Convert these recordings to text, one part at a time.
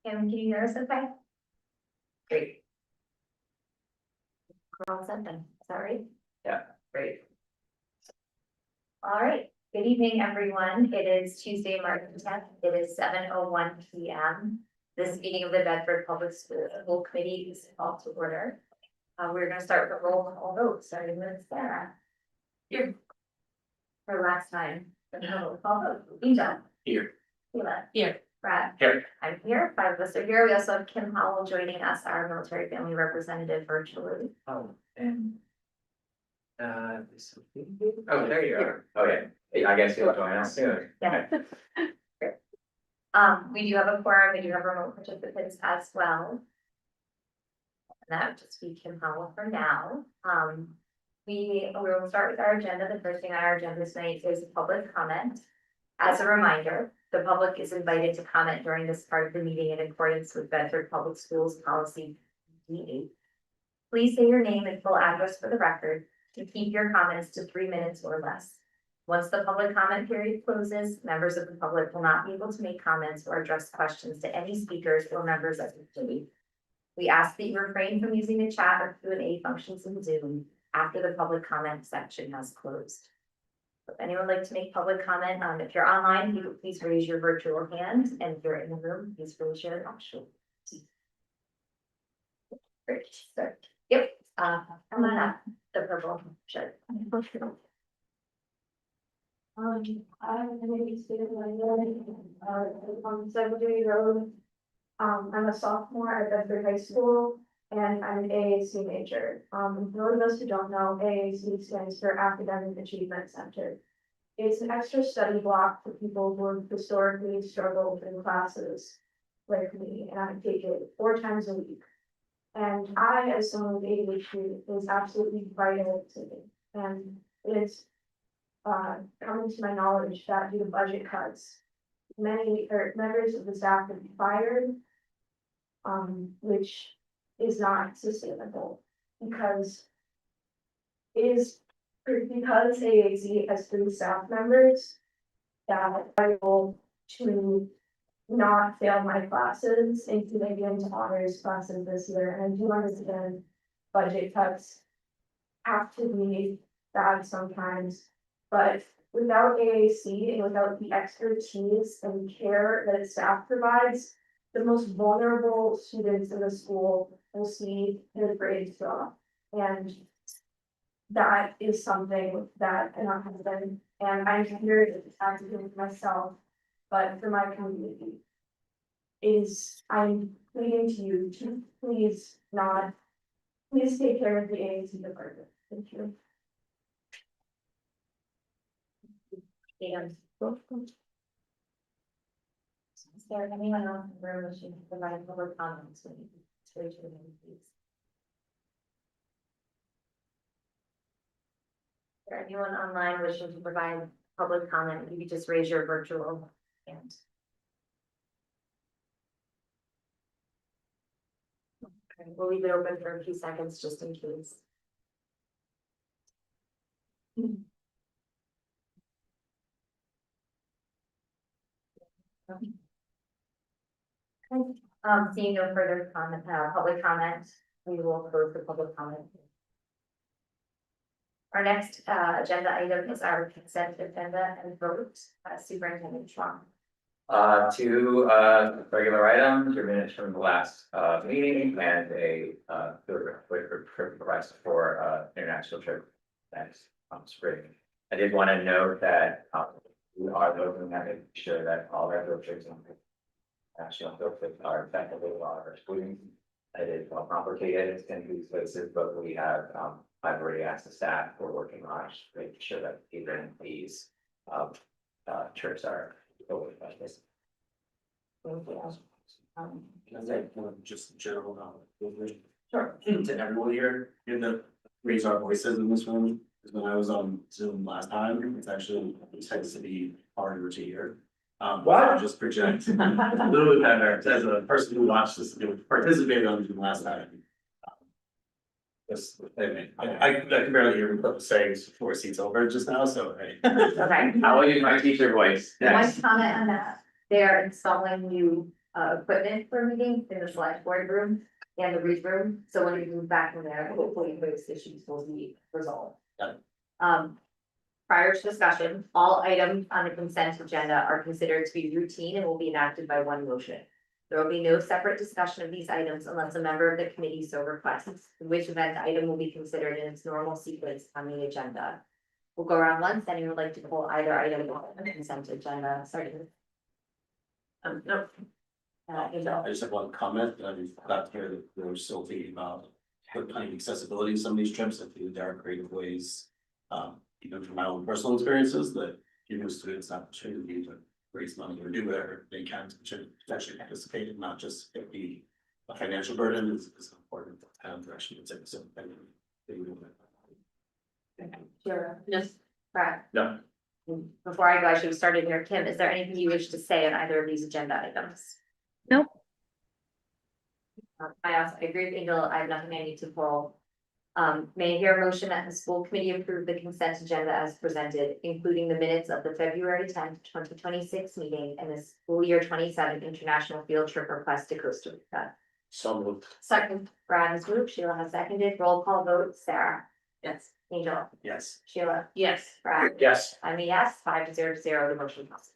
Kim, can you hear us okay? Great. We're all set then, is that right? Yeah. Great. All right, good evening, everyone. It is Tuesday, March 10th. It is 7:01 p.m. This meeting of the Bedford Public School Committee is called to order. We're gonna start with a roll call vote, starting with Sarah. Here. For last time, the roll call vote. Angel. Here. Sheila. Here. Brad. Here. I'm here, 5 of us are here. We also have Kim Howell joining us, our military family representative virtually. Oh, and. Oh, there you are. Oh, yeah. I guess you'll join us soon. Yeah. We do have a quorum, we do have remote participants as well. And that would just be Kim Howell for now. We will start with our agenda. The first thing on our agenda tonight is public comment. As a reminder, the public is invited to comment during this part of the meeting in accordance with Bedford Public Schools Policy D8. Please say your name and full address for the record to keep your comments to 3 minutes or less. Once the public comment period closes, members of the public will not be able to make comments or address questions to any speakers or members of the committee. We ask that you refrain from using the chat or Q&A functions in Zoom after the public comment section has closed. If anyone would like to make public comment, if you're online, please raise your virtual hand, and if you're in the room, please raise your actual. Great, start. Yep, come on up, the purple shirt. I'm gonna be stated on Secretary Road. I'm a sophomore at Bedford High School and I'm an AAC major. For those who don't know, AAC stands for Academic Achievement Center. It's an extra study block for people who have historically struggled in classes like me, and I take it 4 times a week. And I, as someone with ADHD, is absolutely vital to me. And it's coming to my knowledge that due to budget cuts, many members of the staff have been fired, which is not sustainable because AAC has 3 staff members that are able to not fail my classes and to make it into honors classes this year. And I do understand budget cuts have to be bad sometimes, but without AAC and without the expertise and care that staff provides, the most vulnerable students in the school will see their grades drop. And that is something that cannot happen. And I'm here to advocate for myself, but for my community. I'm pleading to you to please take care of the AAC department. Thank you. And. Is there anyone else in the room wishing to provide public comments? Raise your hand, please. Is there anyone online wishing to provide public comment? You could just raise your virtual hand. Okay, we'll leave it open for a few seconds just in case. Okay. Seeing no further comment, public comment, we will close the public comment. Our next agenda item is our consent agenda and vote. Superintendent Schwab. 2 regular items, your minutes from the last meeting, and a quick request for international trip next spring. I did want to note that we are looking at making sure that all our field trips and national field trips are effectively our schooling. It is more complicated in these places, but we have I've already asked the staff, we're working on making sure that even these trips are totally budgeted. Can I say just general Sure. to everyone here, in the raise our voices in this room, because when I was on Zoom last time, it tends to be harder to hear. What? Just project a little bit better as a person who watched this, participated on Zoom last time. Just, I can barely hear what was saying 4 seats over just now, so hey. Okay. I will use my teacher voice. One Yes. comment on that, they're installing new equipment for meetings in the select board room and the read room. So when we move back in there, hopefully those issues will be resolved. Got it. Prior to discussion, all items on the consent agenda are considered to be routine and will be enacted by one motion. There will be no separate discussion of these items unless a member of the committee so requests, in which event the item will be considered in its normal sequence on the agenda. We'll go around once, anyone would like to pull either item on the consent agenda, starting with. No. Angel. I just have one comment, that I'm glad to hear that we're still thinking about putting accessibility in some of these trips. I think there are creative ways. Even from my own personal experiences, that giving students an opportunity to raise money or do whatever they can to potentially participate and not just it be a financial burden is important to have direction to take. So. Sure, just, Brad. No. Before I go, I should have started here. Kim, is there anything you wish to say on either of these agenda items? Nope. I also agree with Angel. I have nothing I need to pull. May I hear a motion that the school committee approve the consent agenda as presented, including the minutes of the February 10th, 2026 meeting and the school year 27 international field trip request to Costa Rica. So moved. Second. Brad has moved, Sheila has seconded, roll call vote, Sarah. Yes. Angel. Yes. Sheila. Yes. Brad. Yes. I'm a yes, 5-0-0, the motion passes.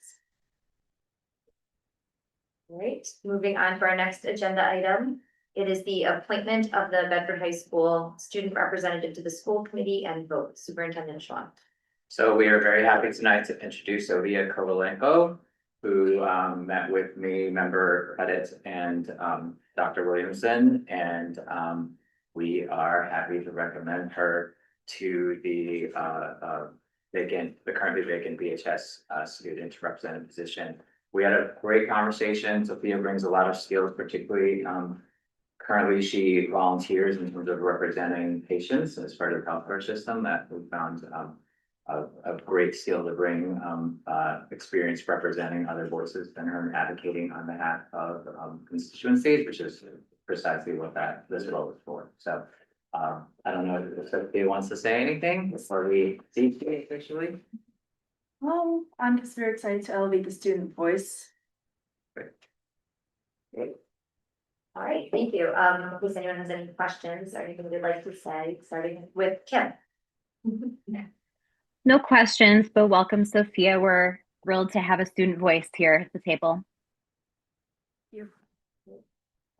Great, moving on for our next agenda item. It is the appointment of the Bedford High School student representative to the school committee and vote. Superintendent Schwann. So we are very happy tonight to introduce Sofia Kovalenko, who met with me, member credit, and Dr. Williamson, and we are happy to recommend her to the currently vacant BHS student representative position. We had a great conversation. Sophia brings a lot of skills, particularly currently she volunteers in terms of representing patients as part of the healthcare system that we found a great skill to bring, experience representing other voices than her and advocating on behalf of constituencies, which is precisely what this role is for. So I don't know if Sophia wants to say anything before we see officially. I'm just very excited to elevate the student voice. All right, thank you. In case anyone has any questions or anything they'd like to say, starting with Kim. No questions, but welcome, Sophia. We're thrilled to have a student voice here at the table.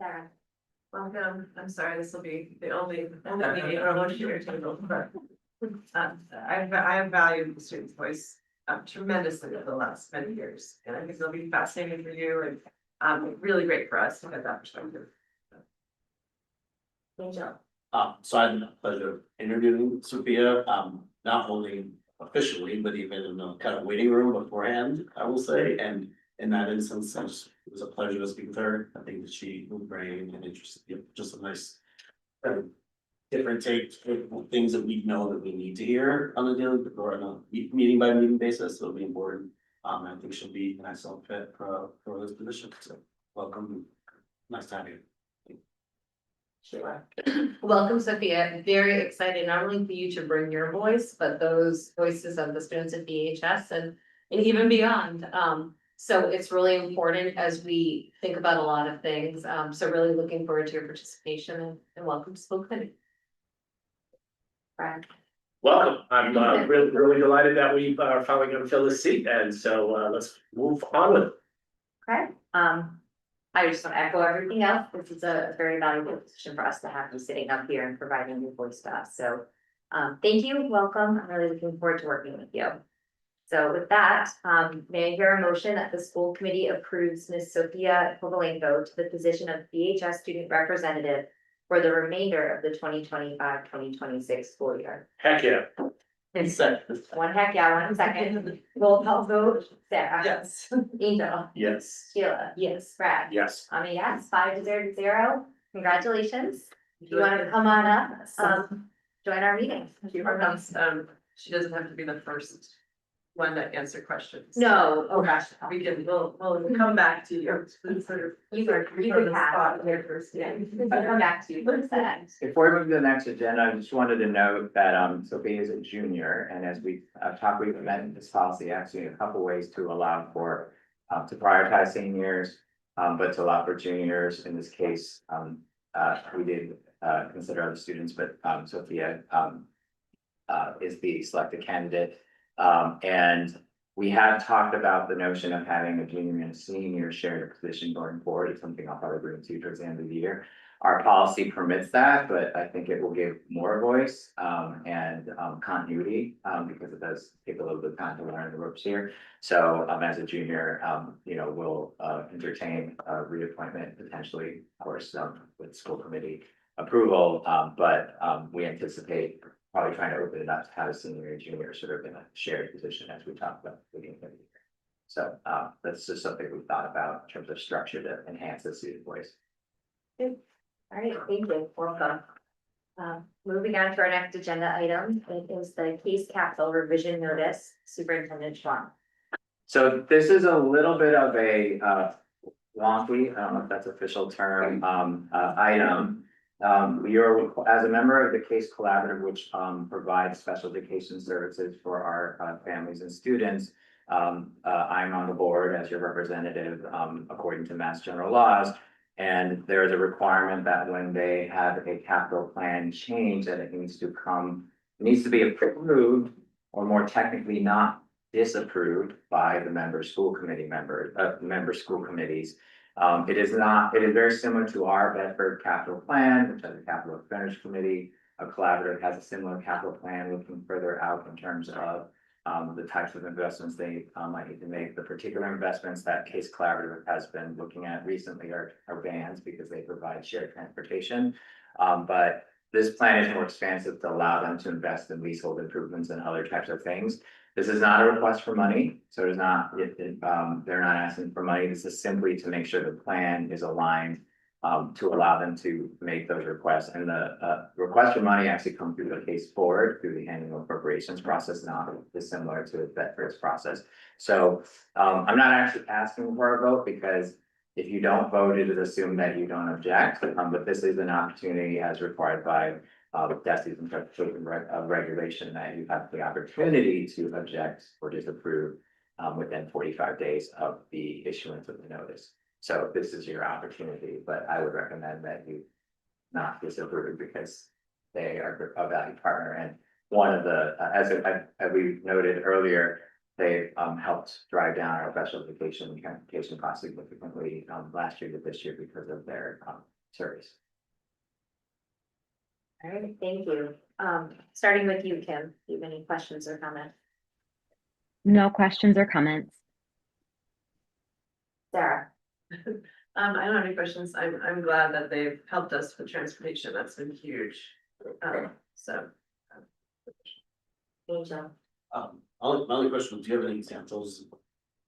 Sarah. Welcome, I'm sorry, this will be the only meeting I want to share table, but I have valued the student's voice tremendously over the last many years, and I think it'll be fascinating for you and really great for us to have that perspective. Angel. So I had the pleasure of interviewing Sophia, not only officially, but even in the kind of waiting room beforehand, I will say, and in that instance, it was a pleasure to speak with her. I think that she was brave and interested, just a nice kind of different take, things that we know that we need to hear on a daily or on a meeting by meeting basis. It'll be important. I think she'll be an excellent fit for this position. So welcome. Nice to have you. Sheila. Welcome, Sophia. Very excited not only for you to bring your voice, but those voices of the students at BHS and even beyond. So it's really important as we think about a lot of things. So really looking forward to your participation and welcome to school committee. Brad. Welcome. I'm really delighted that we are finally going to fill this seat, and so let's move on with it. Okay, I just want to echo everything else. This is a very valuable position for us to have you sitting up here and providing your voice to us. So thank you, welcome. I'm really looking forward to working with you. So with that, may I hear a motion that the school committee approves Ms. Sophia Kovalenko to the position of BHS student representative for the remainder of the 2025-2026 school year? Heck yeah. One heck yeah, 1 second. Roll call vote, Sarah. Yes. Angel. Yes. Sheila. Yes. Brad. Yes. I mean, yes, 5-0-0. Congratulations. If you want to come on up, join our meeting. She doesn't have to be the first one to answer questions. No, oh gosh. We'll come back to you. Sort of. You can pass. Here first, yeah. I'll come back to you for a second. Before we move to the next agenda, I just wanted to note that Sophia is a junior, and as we've amended this policy actually in a couple ways to allow for to prioritize seniors. but to allow for juniors, in this case, we did, consider other students, but, Sophia, is the selected candidate. And we have talked about the notion of having a junior and a senior share a position going forward. It's something I'll probably bring to you towards the end of the year. Our policy permits that, but I think it will give more voice, and, continuity, because it does take a little bit of time to learn the ropes here. So, as a junior, we'll, entertain a reappointment potentially, of course, with school committee approval. But, we anticipate probably trying to open it up to have a senior and junior sort of in a shared position as we talked about at the beginning of the year. So, that's just something we've thought about in terms of structure to enhance the student voice. All right, thank you, welcome. Moving on to our next agenda item, it is the case capital revision notice, Superintendent Schwan. So this is a little bit of a wonky, I don't know if that's official term, item. You're, as a member of the CASE Collaborative, which provides special education services for our families and students. I'm on the board as your representative, according to Mass General laws. And there is a requirement that when they have a capital plan change, that it needs to be approved, or more technically not disapproved by the member school committees. It is very similar to our Bedford capital plan, which has a capital expenditure committee. A collaborative has a similar capital plan looking further out in terms of the types of investments they might need to make. The particular investments that Case Collaborative has been looking at recently are vans, because they provide shared transportation. But this plan is more expansive to allow them to invest in leasehold improvements and other types of things. This is not a request for money, so it is not, they're not asking for money. This is simply to make sure the plan is aligned to allow them to make those requests. And the request for money actually comes through the case board, through the annual appropriations process, not dissimilar to the Bedford's process. So I'm not actually asking for a vote, because if you don't vote, it is assumed that you don't object. But this is an opportunity, as required by DESE's interpretation of regulation, that you have the opportunity to object or disapprove within 45 days of the issuance of the notice. So this is your opportunity, but I would recommend that you not disapprove, because they are a valued partner. And one of the, as we noted earlier, they helped drive down our special education and transportation costs significantly last year to this year because of their service. All right, thank you. Starting with you, Kim, do you have any questions or comments? No questions or comments. Sarah? I don't have any questions. I'm glad that they've helped us with transportation. That's been huge. So. Angel? My only question, do you have any examples of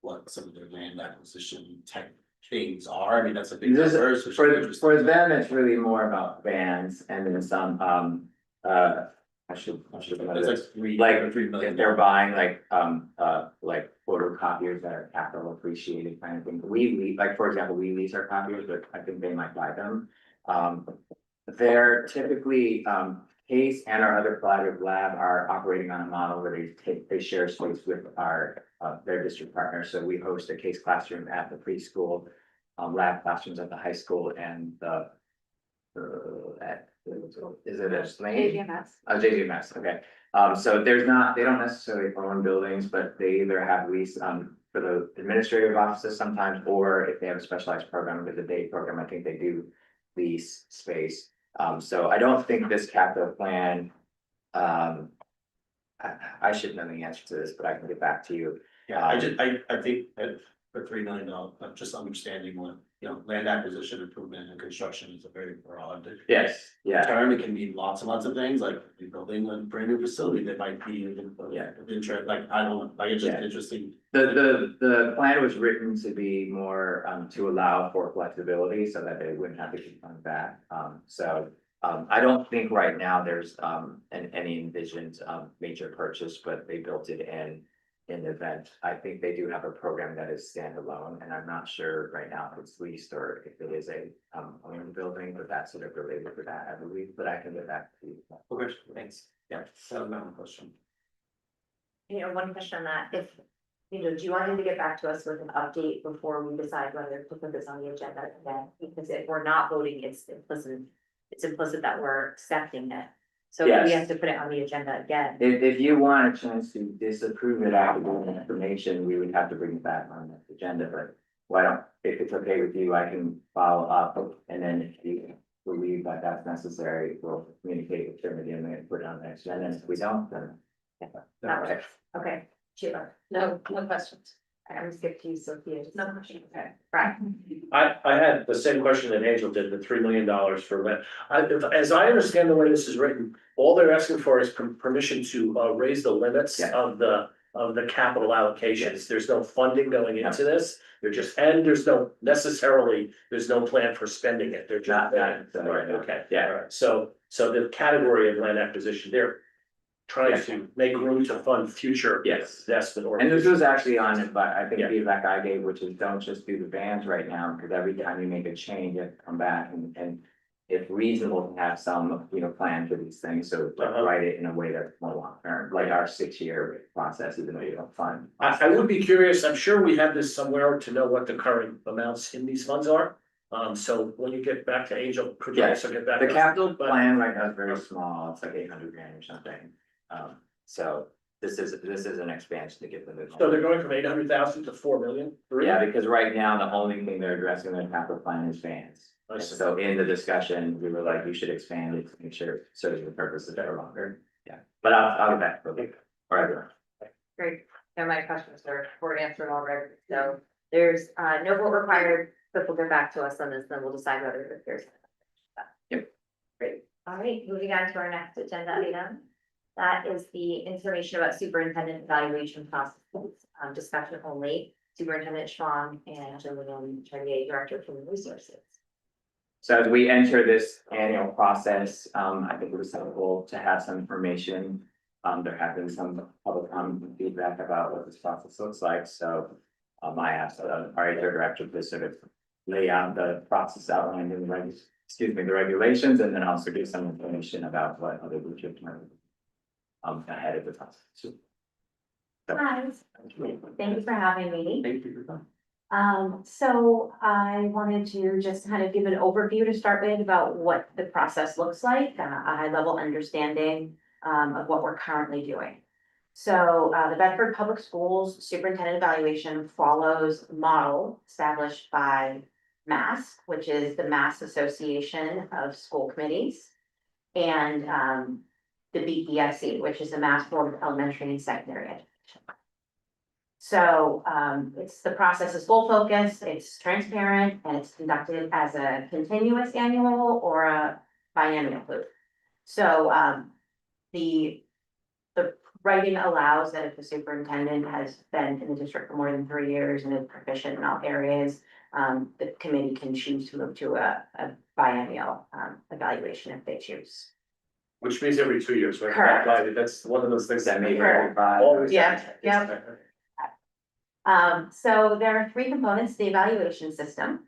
what some of their land acquisition tech things are? I mean, that's a big This number. is, for them, it's really more about bands, and then some, I should know It's this. like three, Like, $3 million. if they're buying like photocopiers that are capital appreciated kind of thing, like, for example, we lease our copiers, but I think they might buy them. They're typically, Case and our other collaborative lab are operating on a model where they share space with their district partners. So we host a Case classroom at the preschool, lab classrooms at the high school, and is it a Slane? JGMS. JGMS, okay. So they don't necessarily own buildings, but they either have lease for the administrative offices sometimes, or if they have a specialized program, with a day program, I think they do lease space. So I don't think this capital plan, I should know the answer to this, but I can get back to you. Yeah, I think that for $3 million, I'm just understanding what, land acquisition, improvement and construction is a very broad. Yes, yeah. Term, it can mean lots and lots of things, like building a brand new facility that might be of interest, it's just interesting. The plan was written to be more, to allow for flexibility so that they wouldn't have to keep coming back. I don't think right now there's, any envisioned, major purchase, but they built it in the event. I think they do have a program that is standalone, and I'm not sure right now if it's leased or if it is a, owned building, but that's sort of related to that, I believe, but I can get back to you. Okay, thanks. Yeah, so another question. One question on that, if you know, do you want him to get back to us with an update before we decide whether to put this on the agenda again? Because if we're not voting, it's implicit that we're accepting it. So if we Yes. have to put it on the agenda again. If you want a chance to disapprove it after the information, we would have to bring it back on the agenda, but why don't, if it's okay with you, I can follow up, and then if you believe that that's necessary, we'll communicate with Chairman Dimon and put it on the next agenda, and if we don't, then. That works. Okay, Sheila, No questions. I'm gonna skip to you, Sophia. Just- No questions. Okay, right. I had the same question that Angel did, the $3 million for rent. As I understand the way this is written, all they're asking for is permission to raise the limits Yeah. of the capital allocations. There's no funding going into this. There's no necessarily, there's no plan for spending it. They're just. Right, okay. Yeah. All right. So the category of land acquisition, they're trying to make room to fund future. Yes. Investment or. And this was actually on it, but I think Yeah. feedback I gave, which is don't just do the vans right now, because every time you make a change, you have to come back and. It's reasonable to have some, plan for these things, so like Uh-huh. write it in a way that's more long term, like our 6-year process, even though you don't fund. I would be curious, I'm sure we have this somewhere to know what the current amounts in these funds are. So when you get back to Angel, could you also get back? The to us? capital But- plan right now is very small, it's like 800 grand or something. So this is an expansion to get them. So they're going from 800,000 to 4 million? Yeah, because right now, the only thing they're addressing in the capital plan is vans. I And see. so in the discussion, we were like, you should expand it to make sure it serves the purposes that are longer. Yeah, but I'll get back to it. All right. Great, and my questions were answered already, so there's no vote required, but we'll get back to us on this, then we'll decide whether there's. Yep. Great, all right, moving on to our next agenda item. That is the information about superintendent evaluation processes, discussion only, Superintendent Strong and Jillian Chartier, Director of Human Resources. So as we enter this annual process, I think it was helpful to have some information. There have been some public comment and feedback about what this process looks like, so. I asked our HR director to sort of lay out the process outlined in the regulations, and then also give some information about what other districts might. Ahead of the process. Hi, thank you for having me. Thank you for coming. So I wanted to just kind of give an overview to start with about what the process looks like, a high level understanding of what we're currently doing. So the Bedford Public Schools Superintendent Evaluation follows a model established by MASC, which is the Mass Association of School Committees, and the BESC, which is the Mass Board of Elementary and Secondary Education. So the process is goal focused, it's transparent, and it's conducted as a continuous annual or a biennial loop. So the writing allows that if the superintendent has been in the district for more than 3 years and is proficient in all areas, the committee can choose to move to a biennial evaluation if they choose. Which means every 2 years, right? Correct. That's one of those things that That may Correct. vary Yeah, yeah. So there are 3 components to the evaluation system.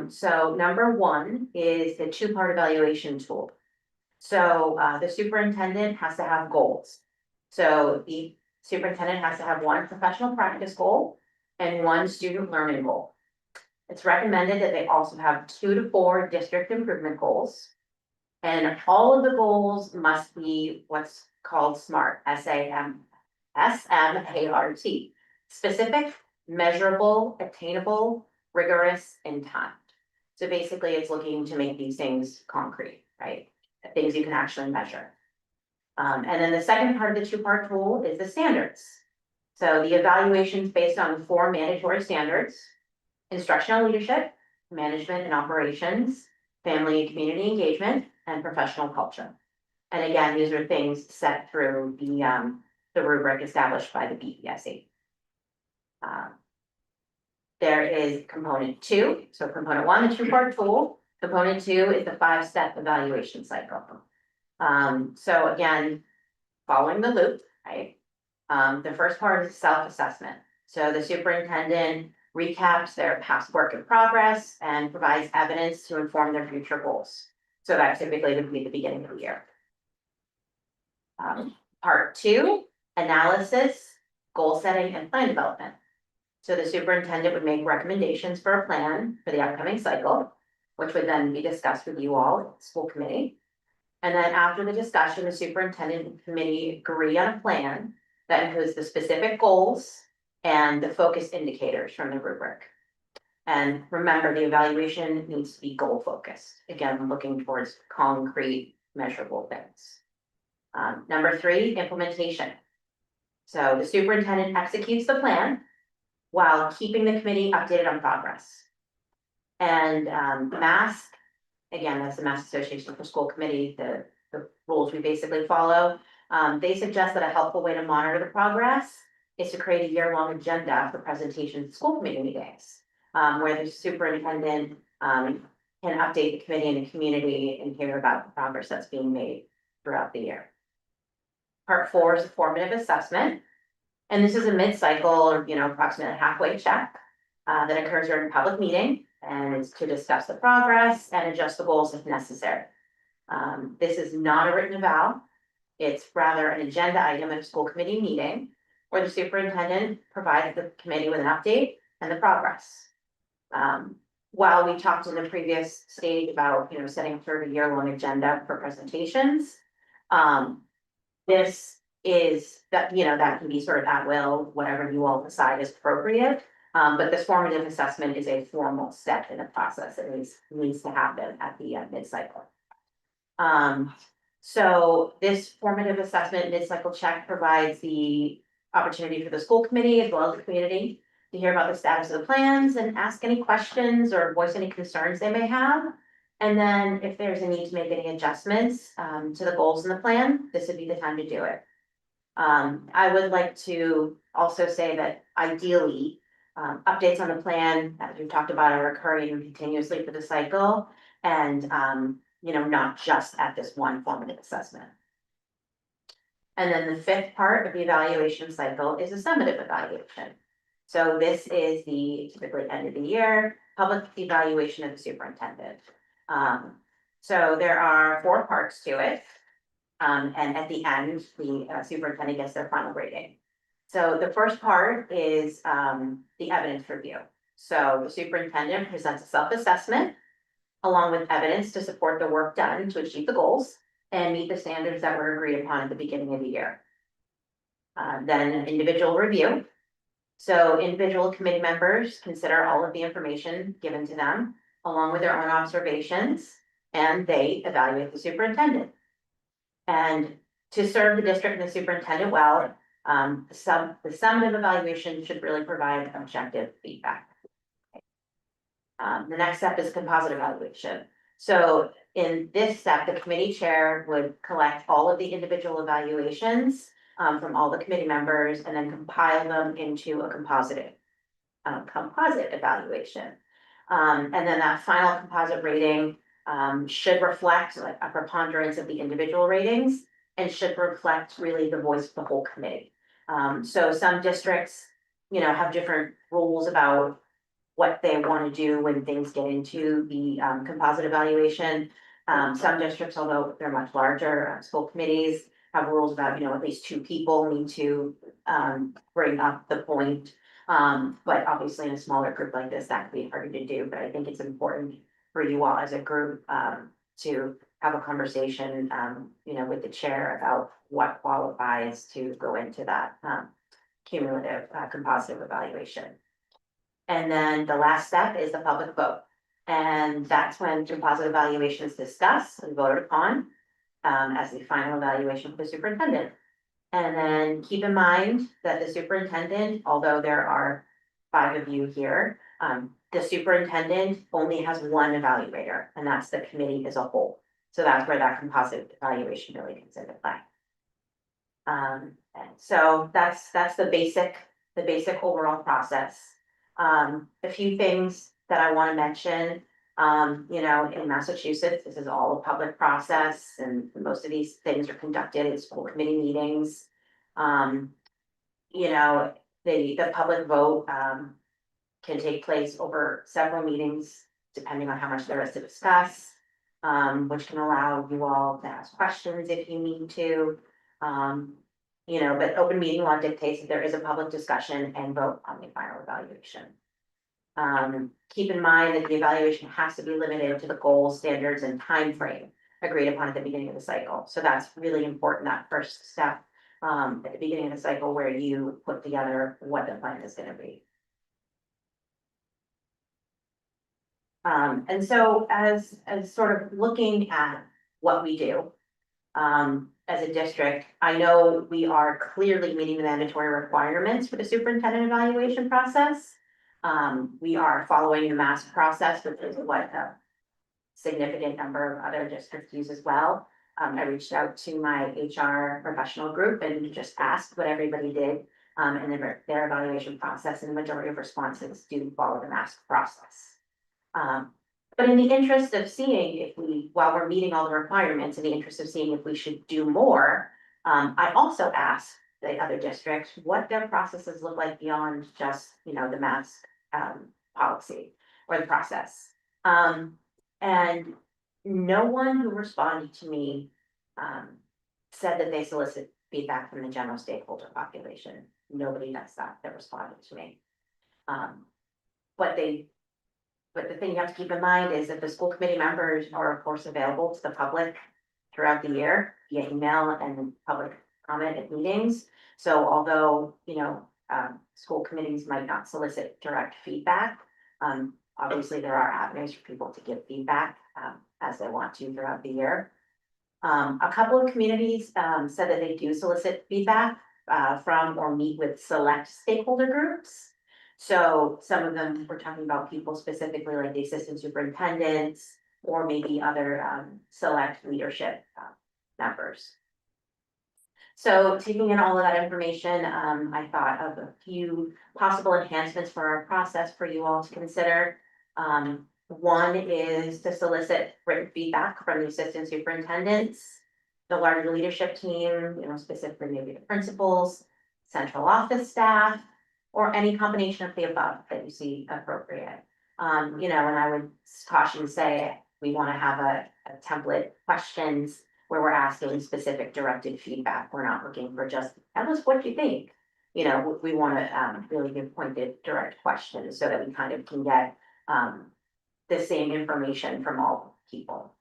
So number 1 is the 2-part evaluation tool. So the superintendent has to have goals. So the superintendent has to have 1 professional practice goal and 1 student learning goal. It's recommended that they also have 2 to 4 district improvement goals. And all of the goals must be what's called SMART, SMART, specific, measurable, attainable, rigorous, and timed. So basically, it's looking to make these things concrete, right? Things you can actually measure. And then the second part of the 2-part tool is the standards. So the evaluation is based on 4 mandatory standards: instructional leadership, management and operations, family and community engagement, and professional culture. And again, these are things set through the rubric established by the BESE. There is component 2. So component 1, the 2-part tool. Component 2 is the 5-step evaluation cycle. So again, following the loop, right? The first part is self-assessment. So the superintendent recaps their past work in progress and provides evidence to inform their future goals. So that typically would be the beginning of the year. Part 2, analysis, goal setting and plan development. So the superintendent would make recommendations for a plan for the upcoming cycle, which would then be discussed with you all at the school committee. And then after the discussion, the superintendent and committee agree on a plan that includes the specific goals and the focus indicators from the rubric. And remember, the evaluation needs to be goal focused, again, looking towards concrete, measurable things. Number 3, implementation. So the superintendent executes the plan while keeping the committee updated on progress. And MASC, again, that's the Mass Association for School Committee, the rules we basically follow. They suggest that a helpful way to monitor the progress is to create a year-long agenda for presentations at school committee meetings, where the superintendent can update the committee and the community and hear about the progress that's being made throughout the year. Part 4 is a formative assessment. And this is a mid-cycle, or approximately halfway check that occurs during a public meeting, and it's to discuss the progress and adjust the goals if necessary. This is not a written eval. It's rather an agenda item at a school committee meeting where the superintendent provides the committee with an update and the progress. While we talked in the previous stage about, setting up sort of a year-long agenda for presentations, this is that, that can be sort of at will, whatever you all decide is appropriate. But this formative assessment is a formal step in the process. It needs to happen at the mid-cycle. So this formative assessment mid-cycle check provides the opportunity for the school committee as well as the community to hear about the status of the plans and ask any questions or voice any concerns they may have. And then if there's a need to make any adjustments to the goals in the plan, this would be the time to do it. I would like to also say that ideally, updates on the plan, as we've talked about, are occurring continuously for the cycle and, not just at this one formative assessment. And then the 5th part of the evaluation cycle is a summative evaluation. So this is the typically end of the year public evaluation of the superintendent. So there are 4 parts to it. And at the end, the superintendent gets their final rating. So the first part is the evidence review. So the superintendent presents a self-assessment along with evidence to support the work done to achieve the goals and meet the standards that were agreed upon at the beginning of the year. Then an individual review. So individual committee members consider all of the information given to them along with their own observations, and they evaluate the superintendent. And to serve the district and the superintendent well, the summative evaluation should really provide objective feedback. The next step is composite evaluation. So in this step, the committee chair would collect all of the individual evaluations from all the committee members and then compile them into a composite evaluation. And then that final composite rating should reflect like a preponderance of the individual ratings and should reflect really the voice of the whole committee. So some districts, have different rules about what they want to do when things get into the composite evaluation. Some districts, although they're much larger, school committees have rules about, at least 2 people need to bring up the point. But obviously in a smaller group like this, that could be harder to do, but I think it's important for you all as a group to have a conversation, with the chair about what qualifies to go into that cumulative composite evaluation. And then the last step is the public vote. And that's when composite evaluation is discussed and voted upon as the final evaluation for the superintendent. And then keep in mind that the superintendent, although there are 5 of you here, the superintendent only has one evaluator, and that's the committee as a whole. So that's where that composite evaluation really comes into play. And so that's the basic overall process. A few things that I want to mention, in Massachusetts, this is all a public process and most of these things are conducted in school committee meetings. The public vote can take place over several meetings, depending on how much there is to discuss, which can allow you all to ask questions if you need to. You know, but open meeting law dictates that there is a public discussion and vote on the final evaluation. Keep in mind that the evaluation has to be limited to the goals, standards, and time frame agreed upon at the beginning of the cycle. So that's really important, that first step, at the beginning of the cycle where you put together what the plan is gonna be. And so as sort of looking at what we do, as a district, I know we are clearly meeting the mandatory requirements for the superintendent evaluation process. We are following the MASC process, which is what a significant number of other districts use as well. I reached out to my HR professional group and just asked what everybody did, and their evaluation process, and the majority of responses do follow the MASC process. But in the interest of seeing if we, while we're meeting all the requirements, in the interest of seeing if we should do more, I also asked the other districts what their processes look like beyond just, you know, the MASC policy or the process. And no one who responded to me said that they solicit feedback from the general stakeholder population. Nobody does that responded to me. But the thing you have to keep in mind is that the school committee members are of course available to the public throughout the year via email and public comment at meetings. So although, you know, school committees might not solicit direct feedback, obviously there are avenues for people to give feedback as they want to throughout the year. A couple of communities said that they do solicit feedback from or meet with select stakeholder groups. So some of them were talking about people specifically like the assistant superintendents or maybe other select leadership members. So taking in all of that information, I thought of a few possible enhancements for our process for you all to consider. One is to solicit written feedback from the assistant superintendents, the larger leadership team, you know, specifically maybe the principals, central office staff, or any combination of the above that you see appropriate. You know, and I would caution to say, we want to have a template questions where we're asking specific directed feedback. We're not looking for just, tell us what you think. You know, we want to really give pointed direct questions so that we kind of can get the same information from all people.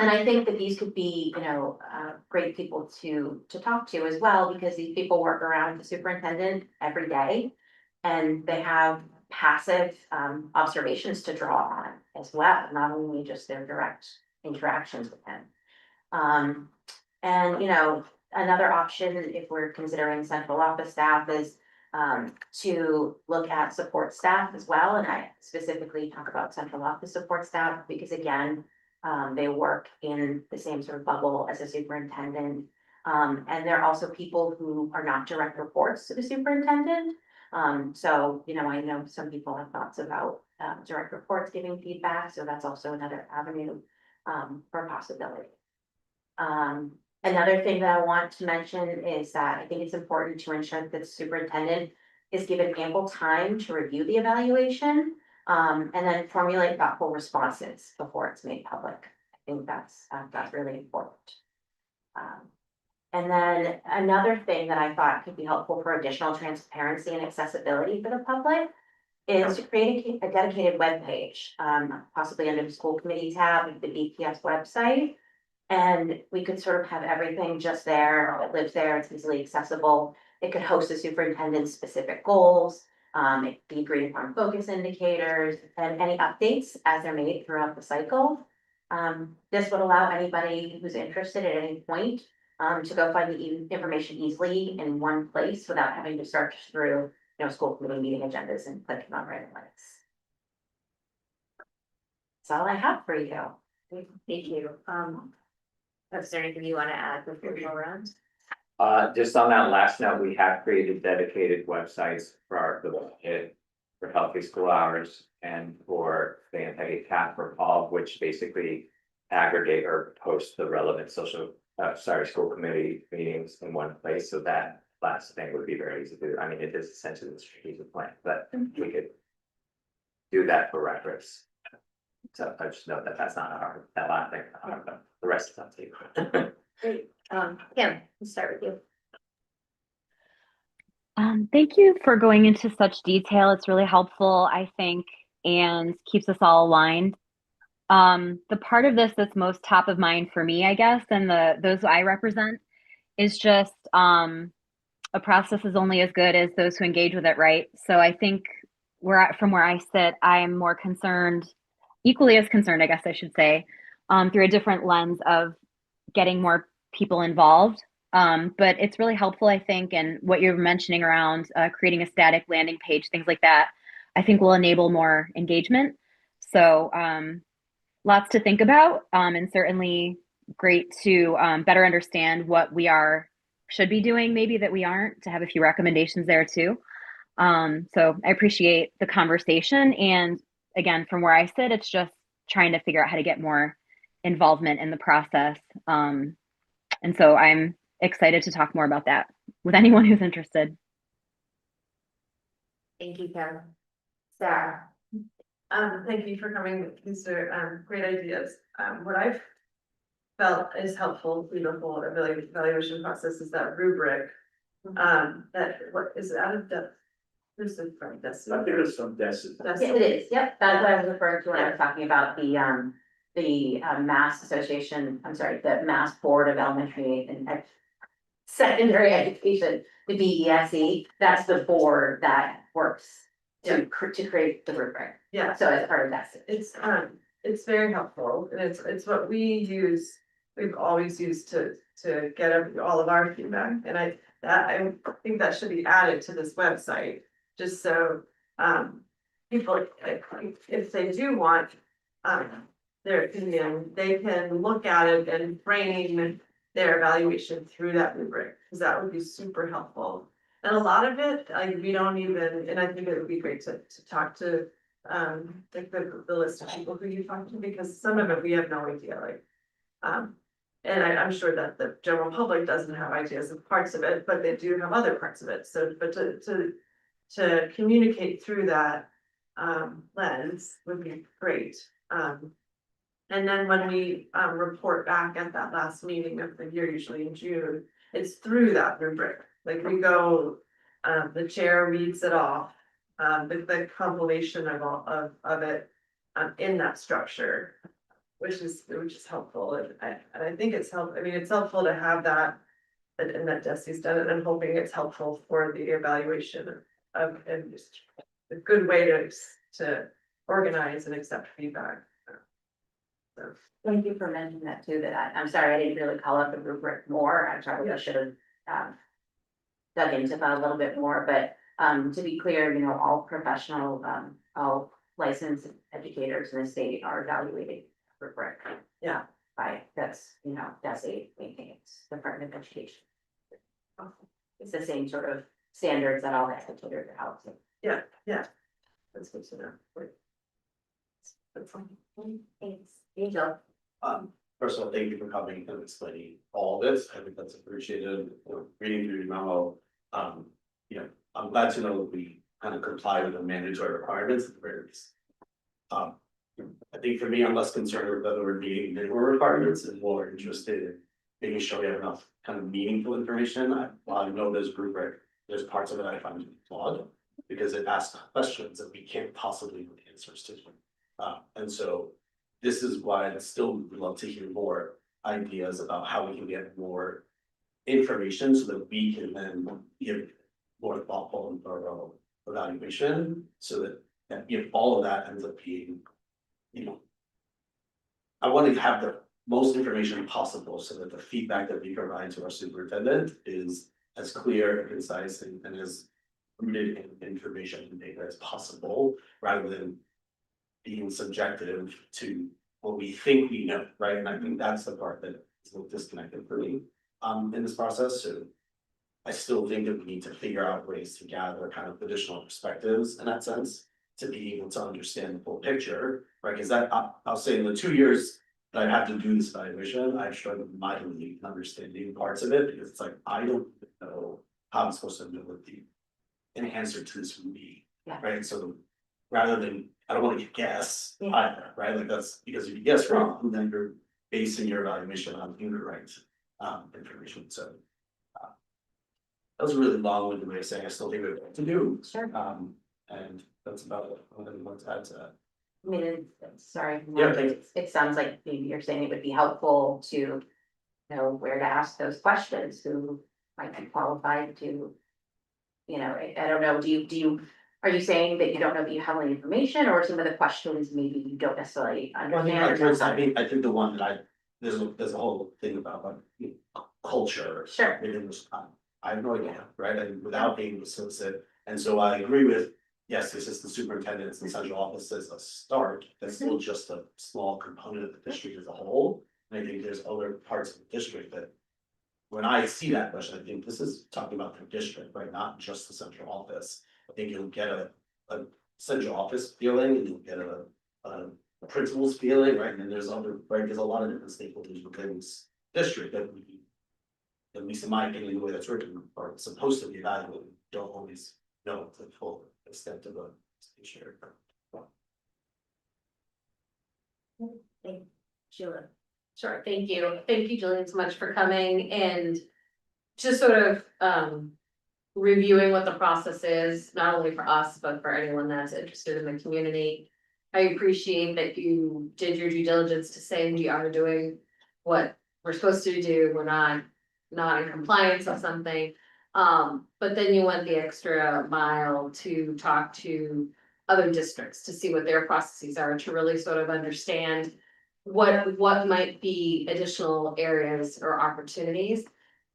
And I think that these could be, you know, great people to talk to as well, because these people work around the superintendent every day. And they have passive observations to draw on as well, not only just their direct interactions with him. And, you know, another option, if we're considering central office staff, is to look at support staff as well. And I specifically talk about central office support staff because again, they work in the same sort of bubble as a superintendent. And they're also people who are not direct reports to the superintendent. So, you know, I know some people have thoughts about direct reports giving feedback, so that's also another avenue for possibility. Another thing that I want to mention is that I think it's important to ensure that the superintendent is given ample time to review the evaluation and then formulate thoughtful responses before it's made public. I think that's really important. And then another thing that I thought could be helpful for additional transparency and accessibility for the public is to create a dedicated webpage, possibly under the school committee tab of the BPS website. And we could sort of have everything just there, it lives there, it's easily accessible. It could host the superintendent's specific goals, it could be agreed upon focus indicators and any updates as they're made throughout the cycle. This would allow anybody who's interested at any point to go find the information easily in one place without having to search through, you know, school committee meeting agendas and clicking on random links. That's all I have for you. Thank you. Is there anything you want to add before we go around? Just on that last note, we have created dedicated websites for our budget, for healthy school hours and for the anti-CAP for all, which basically aggregate or post the relevant school committee meetings in one place. So that last thing would be very easy to do. I mean, it is essentially the strategic plan, but we could do that for reference. So I just know that that's not that last thing, but the rest is up to you. Great. Kim, let's start with you. Thank you for going into such detail. It's really helpful, I think, and keeps us all aligned. The part of this that's most top of mind for me, I guess, and those I represent is just a process is only as good as those who engage with it, right? So I think from where I sit, I am more concerned, equally as concerned, I guess I should say, through a different lens of getting more people involved. But it's really helpful, I think, and what you're mentioning around creating a static landing page, things like that, I think will enable more engagement. So lots to think about, and certainly great to better understand what we should be doing, maybe that we aren't, to have a few recommendations there too. So I appreciate the conversation. And again, from where I sit, it's just trying to figure out how to get more involvement in the process. And so I'm excited to talk more about that with anyone who's interested. Thank you, Kim. Sarah. Thank you for coming. These are great ideas. What I've felt is helpful through the whole evaluation process is that rubric. That what is it out of depth? Who's it from? I think it's from Desi. Yeah, it is, yep, that's what I was referring to when I was talking about the Mass Association, I'm sorry, the Mass Board of Elementary and Secondary Education, the BESE, that's the board that works to create the rubric. Yeah. So as part of that. It's very helpful and it's what we've always used to get all of our feedback. And I think that should be added to this website, just so, people, if they do want, their opinion, they can look at it and frame their evaluation through that rubric, because that would be super helpful. And a lot of it, like, we don't even, and I think it would be great to talk to, like the list of people who you talk to, because some of it we have no idea, like. And I'm sure that the general public doesn't have ideas of parts of it, but they do have other parts of it, so, but to communicate through that, lens would be great. And then when we, report back at that last meeting of the year, usually in June, it's through that rubric, like we go, the chair reads it off. The compilation of all of it, in that structure, which is helpful, and I think it's I mean, it's helpful to have that. And that Desi's done it, I'm hoping it's helpful for the evaluation of, and just a good way to organize and accept feedback. So, Thank you for mentioning that too, I'm sorry, I didn't really call out the rubric more, I probably should have dug into that a little bit more, but to be clear, you know, all professional, all licensed educators in the state are evaluated rubric. Yeah. That's, you know, DESE maintains, Department of Education. It's the same sort of standards that all educators are held to. yeah, that's good to know. That's fine. Thanks. Angel. First of all, thank you for coming and explaining all of this. I think that's appreciated. Reading through your memo, you know, I'm glad to know that we kind of comply with the mandatory requirements at the very least. I think for me, I'm less concerned with whether we're meeting minimum requirements and more interested in making sure we have enough kind of meaningful information. While I know there's rubric, there's parts of it I find flawed because it asks questions that we can't possibly know the answers to. And so this is why I still would love to hear more ideas about how we can get more information so that we can then give more thoughtful and thorough evaluation, so that if all of that ends up being, you know, I want to have the most information possible so that the feedback that we provide to our superintendent is as clear and concise and as rooted in information and data as possible, rather than being subjective to what we think we know, right? And I think that's the part that is a little disconnected for me in this process. So I still think that we need to figure out ways to gather kind of additional perspectives in that sense, to be able to understand the full picture, right? Because that I'll say in the 2 years that I had to do this evaluation, I've struggled mightily in understanding parts of it, because it's like I don't know how I'm supposed to know what an answer to this would be, Yeah. right? So rather than, I don't want to guess Yeah. either, right? Like that's because if you guess wrong, then you're basing your evaluation on incorrect information, so. That was a really long-winded way of saying I still think we have work to do, Sure. and that's about it. I don't want to add to that. I mean, sorry. Yeah, thank you. It sounds like maybe you're saying it would be helpful to know where to ask those questions, who might be qualified to. You know, I don't know, do you, are you saying that you don't know that you have any information, or some of the questions maybe you don't necessarily Well, I think, understand? I think the one that there's a whole thing about like, you know, culture. Sure. Within this, I have no idea, right, and without being associate, and so I agree with, yes, the assistant superintendents and central office is a start, that's still just a small component of the district as a whole. And I think there's other parts of the district that, when I see that question, I think this is talking about the district, right, not just the central office. I think you'll get a central office feeling, and you'll get a principal's feeling, right, and then there's other, right, there's a lot of different stakeholders within this district that we. At least in my opinion, the way that's written, are supposed to be evaluated, don't always know the full extent of a share. Sheila. Sure, thank you. Thank you, Jillian, so much for coming and just sort of reviewing what the process is, not only for us, but for anyone that's interested in the community. I appreciate that you did your due diligence to say we are doing what we're supposed to do. We're not in compliance with something. But then you went the extra mile to talk to other districts to see what their processes are, to really sort of understand what might be additional areas or opportunities.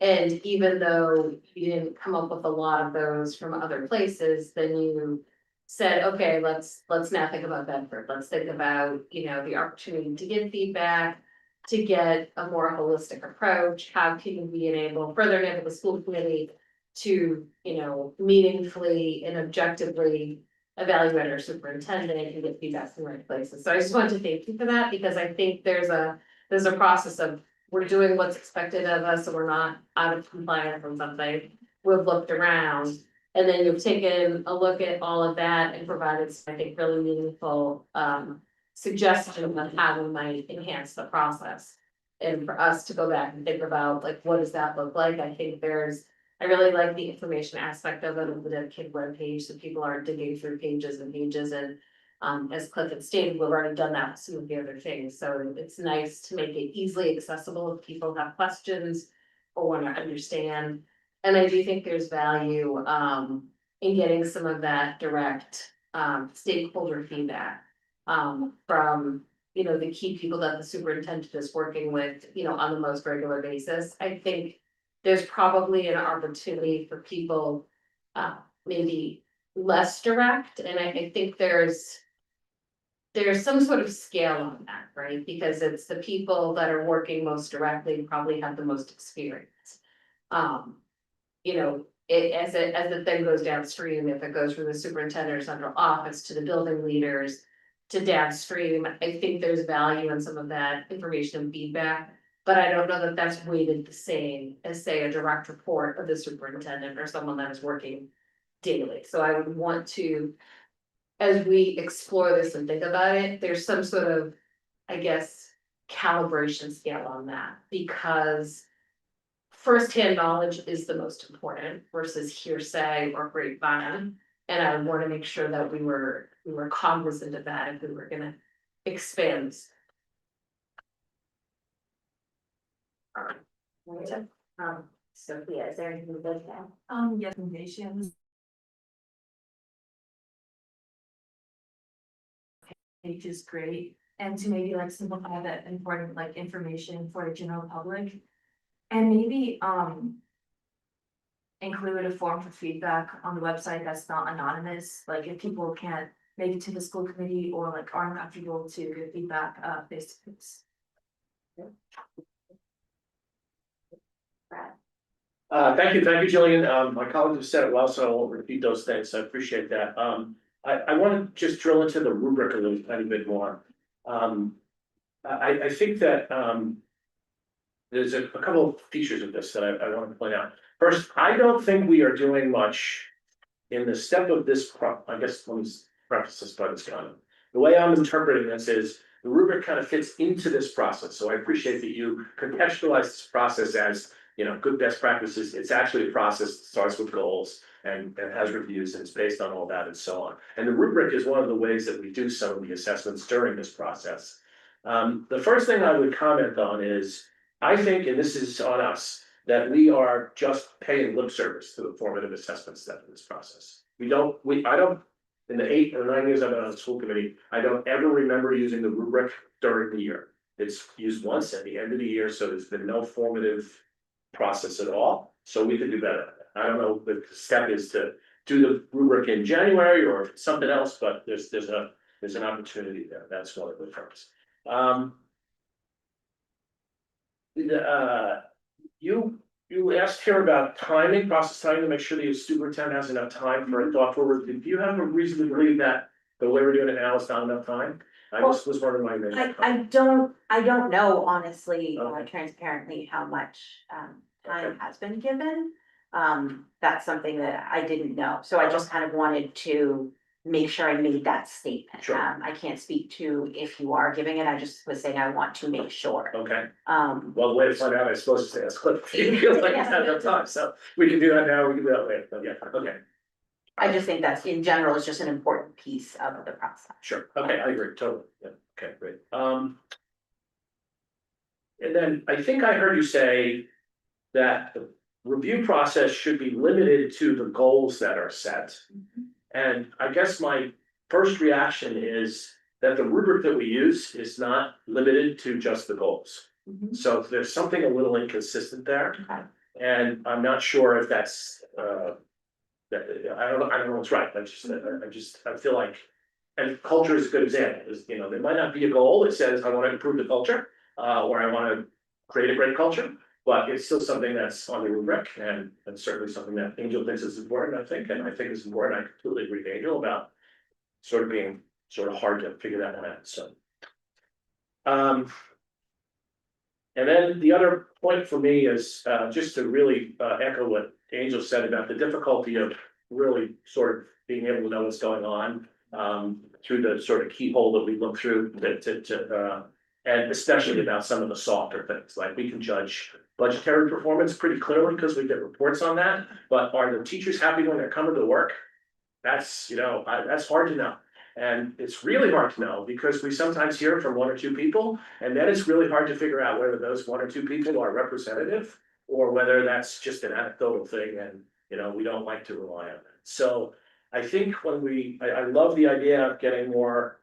And even though you didn't come up with a lot of those from other places, then you said, okay, let's now think about Bedford. Let's think about, you know, the opportunity to get feedback, to get a more holistic approach. How can we further enable the school committee to, you know, meaningfully and objectively evaluate our superintendent and get feedback from the right places. So I just wanted to thank you for that, because I think there's a process of, we're doing what's expected of us, so we're not out of compliance from something. We've looked around, and then you've taken a look at all of that and provided, I think, really meaningful suggestions on how we might enhance the process. And for us to go back and think about, like, what does that look like? I think I really like the information aspect of it, of the dedicated webpage, so people aren't digging through pages and pages. And as Cliff had stated, we've already done that with some of the other things, so it's nice to make it easily accessible if people have questions or want to understand. And I do think there's value in getting some of that direct stakeholder feedback from, you know, the key people that the superintendent is working with, you know, on the most regular basis. I think there's probably an opportunity for people maybe less direct, and I think there's some sort of scale on that, right? Because it's the people that are working most directly probably have the most experience. You know, as it then goes downstream, if it goes from the superintendent or central office to the building leaders to downstream, I think there's value in some of that information and feedback. But I don't know that that's weighted the same as, say, a direct report of the superintendent or someone that is working daily. So I would want to, as we explore this and think about it, there's some sort of, I guess, calibration scale on that, because firsthand knowledge is the most important versus hearsay or grapevine. And I want to make sure that we were cognizant of that if we were gonna expand. Sophia, is there anything to add? Yes, nations. Page is great, and to maybe like simplify that important like information for the general public. And maybe include a form for feedback on the website that's not anonymous, like if people can't make it to the school committee or like aren't comfortable to give feedback face to face. Thank you, Jillian. My colleagues have said it well, so I won't repeat those things. I appreciate that. I want to just drill into the rubric a little tiny bit more. I think that there's a couple of features of this that I want to point out. First, I don't think we are doing much in the step of this I guess let me preface this by this comment. The way I'm interpreting this is the rubric kind of fits into this process, so I appreciate that you contextualize this process as, you know, good best practices. It's actually a process that starts with goals and has reviews, and it's based on all that and so on. And the rubric is one of the ways that we do some of the assessments during this process. The first thing I would comment on is, I think, and this is on us, that we are just paying lip service to the formative assessment step in this process. I don't, in the 8 or 9 years I've been on the school committee, I don't ever remember using the rubric during the year. It's used once at the end of the year, so there's been no formative process at all, so we could do better. I don't know if the step is to do the rubric in January or if it's something else, but there's an opportunity there. That's one of the first. You asked here about timing, process timing, to make sure the superintendent has enough time for a thoughtful review. Do you have a reason to believe that the way we're doing it now is not enough time? I just was wondering why. I don't know honestly, Okay. transparently how much, time Okay. has been given. That's something that I didn't know, so I just kind of wanted to make sure I made that statement. Sure. I can't speak to if you are giving it, I just was saying I want to make sure. Okay, Um, well, the way to find out, I suppose, is to ask Cliff. It feels like it's not enough time, so we can do that now, we can do that later, but yeah, okay, I just think that's in general is just an important piece of the process. sure, okay, I agree, totally, yeah, okay, great, and then I think I heard you say that the review process should be limited to the goals that are set. And I guess my first reaction is that the rubric that we use is not limited to just the goals. Mhm. So there's something a little inconsistent there. Okay. And I'm not sure if that's, that, I don't know what's right, I feel like. And culture is a good example, is, you know, there might not be a goal that says, I wanna improve the culture, or I wanna create a great culture. But it's still something that's on the rubric, and certainly something that Angel thinks is important, I think, and I think it's important. I completely agree with Angel about sort of being sort of hard to figure that one out, so. And then the other point for me is, just to really, echo what Angel said about the difficulty of really sort of being able to know what's going on, through the sort of keyhole that we look through and especially about some of the softer things, like we can judge budgetary performance pretty clearly because we get reports on that, but are the teachers happy when they're coming to work? That's, you know, that's hard to know. And it's really hard to know because we sometimes hear from 1 or 2 people, and then it's really hard to figure out whether those 1 or 2 people are representative or whether that's just an anecdotal thing and, you know, we don't like to rely on that. So I think when I love the idea of getting more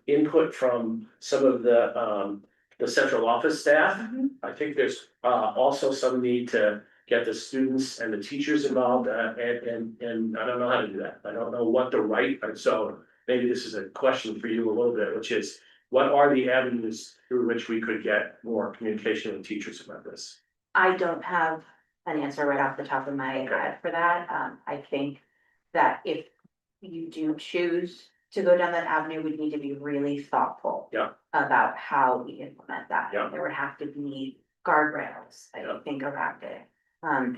input from some of the central office staff. I think there's also some need to get the students and the teachers involved, and I don't know how to do that. I don't know what to write, and so maybe this is a question for you a little bit, which is, what are the avenues through which we could get more communication with teachers about this? I don't have an answer right off the top of my head for that. I think that if you do choose to go down that avenue, we need to be really thoughtful. Yeah. About how we implement that. Yeah. There would have to be guardrails, I Yeah. think, around it.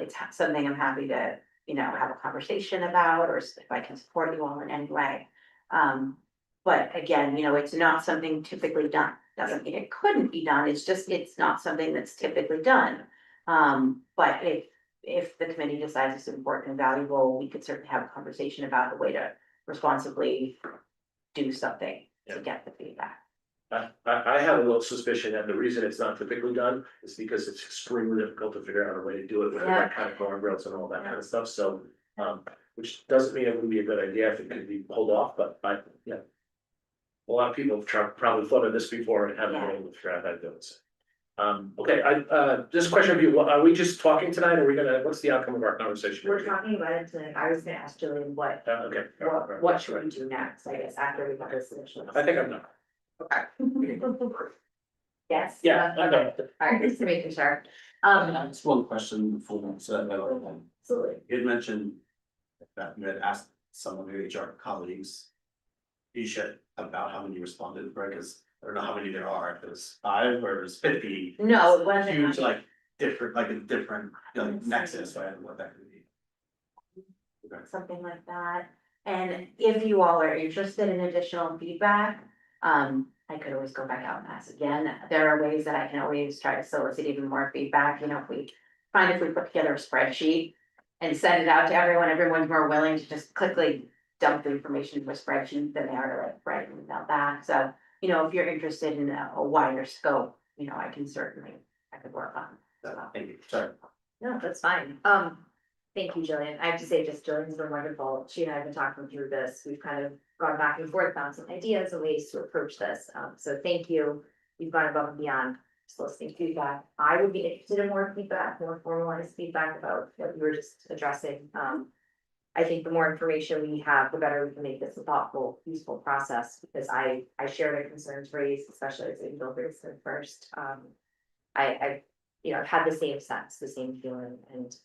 It's something I'm happy to, you know, have a conversation about, or if I can support you all in any way. But again, you know, it's not something typically done. Doesn't mean it couldn't be done, it's just, it's not something that's typically done. But if the committee decides it's important and valuable, we could certainly have a conversation about a way to responsibly do something to get the feedback. I have a little suspicion that the reason it's not typically done is because it's extremely difficult to figure out a way to do it with the right kind of guardrails and all that kind of stuff, so. Which doesn't mean it wouldn't be a good idea if it could be pulled off, but yeah. A lot of people have probably thought of this before and haven't been able to figure out how to do it. So. Okay, this question of you, are we just talking tonight, or are we gonna, what's the outcome of our conversation? We're talking about it tonight. I was gonna ask Jillian what, Okay. what should we do next, I guess, after we have this initial. I think I'm done. Okay. Yes. Yeah, I'm done. All right, just making sure. Just one question for, so Absolutely. you had mentioned that you had asked some of your HR colleagues. You shared about how many responded, right? Because I don't know how many there are, if it was 5 or if it was 50. No, it wasn't. Huge, like, like a different, you know, nexus, so I don't know what that could be. Okay. Something like that. And if you all are interested in additional feedback, I could always go back out and ask again. There are ways that I can always try to solicit even more feedback, you know, if we put together a spreadsheet and send it out to everyone, everyone's more willing to just quickly dump the information into a spreadsheet than they are to like write an email back. So, you know, if you're interested in a wider scope, you know, I could work on. So, Thank you, sorry. No, that's fine. Thank you, Jillian. I have to say, just Jillian's been wonderful. She and I have been talking through this. We've kind of gone back and forth, found some ideas and ways to approach this. So thank you. You've gone above and beyond soliciting feedback. I would be interested in more feedback, more formalized feedback about what you were just addressing. I think the more information we have, the better we can make this a thoughtful, useful process, because I share the concerns raised, especially as Bill Grayson first. I you know, I've had the same sense, the same feeling, and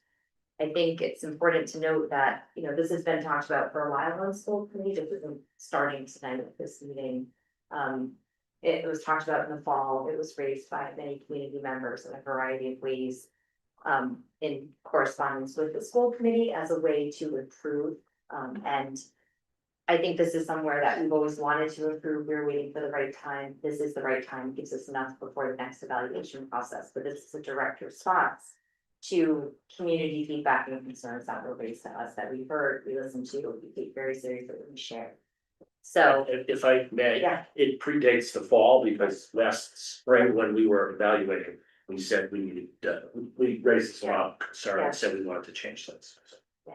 I think it's important to note that, you know, this has been talked about for a while on school committee, this isn't starting tonight at this meeting. It was talked about in the fall, it was raised by many community members in a variety of ways. In correspondence with the school committee as a way to improve, and I think this is somewhere that we've always wanted to improve. We're waiting for the right time. This is the right time, gives us enough before the next evaluation process, but this is a direct response to community feedback and concerns that were raised to us, that we heard, we listened to, we take very seriously, we share. So, If I may, yeah, it predates the fall because last spring when we were evaluating, we said we needed, we raised this concern Yeah. and said we wanted to change things.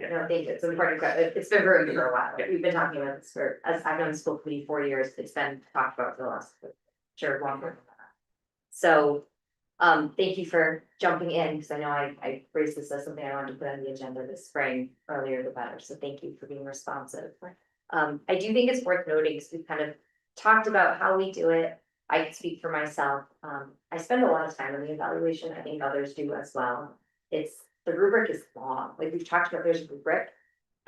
yeah, no, I think it's important, it's been brewing for a while, we've been talking about this for, as I've known the school committee 4 years, it's been talked about for the last, sure, longer. than that. So, thank you for jumping in, because I know I raised this as something I wanted to put on the agenda this spring, earlier the better, so thank you for being responsive. I do think it's worth noting, because we've kind of talked about how we do it. I can speak for myself. I spend a lot of time on the evaluation. I think others do as well. The rubric is long. Like we've talked about, there's a rubric.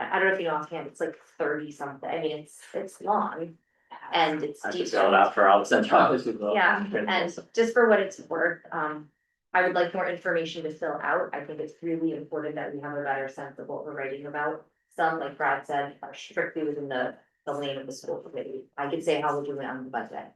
I don't know if you know offhand, it's like 30 something. I mean, it's long and it's I just fill it detailed. out for all the central office people. Yeah, and just for what it's worth, I would like more information to fill out. I think it's really important that we have a better sense of what we're writing about. Some, like Brad said, are strictly within the lane of the school committee. I could say how we're doing on the budget.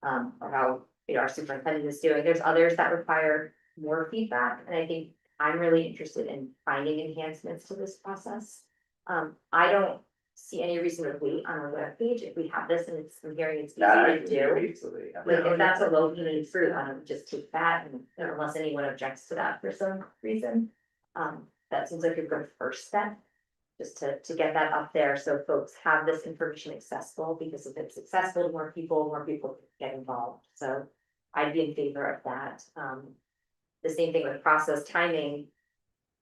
Or how, you know, our superintendent is doing. There's others that require more feedback, and I think I'm really interested in finding enhancements to this process. I don't see any reason to wait on our webpage if we have this and it's, I'm hearing it's easy to do. Easily, yeah. Like, if that's a low hanging fruit, I would just take that, and unless anyone objects to that for some reason. That seems like a good first step, just to get that up there, so folks have this information accessible, because if it's accessible to more people can get involved, so I'd be in favor of that. The same thing with process timing.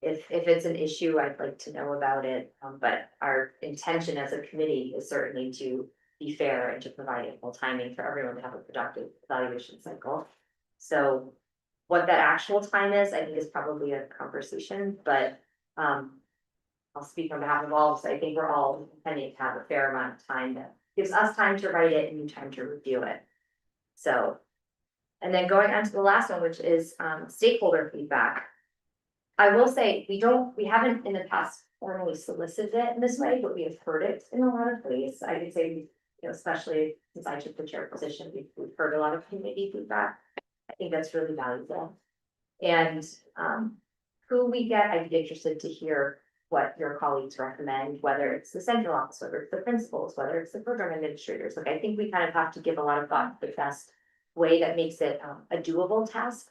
If it's an issue, I'd like to know about it, but our intention as a committee is certainly to be fair and to provide equal timing for everyone to have a productive evaluation cycle. So what that actual time is, I think is probably a conversation, but I'll speak on behalf of all, because I think we're all intending to have a fair amount of time that gives us time to write it and you time to review it. So, and then going on to the last one, which is stakeholder feedback. I will say, we haven't in the past formally solicited it in this way, but we have heard it in a lot of ways. I would say, you know, especially since I took the chair position, we've heard a lot of community feedback. I think that's really valuable. And who we get, I'd be interested to hear what your colleagues recommend, whether it's the central office, whether it's the principals, whether it's the program administrators. Like, I think we kind of have to give a lot of thought to the best way that makes it a doable task.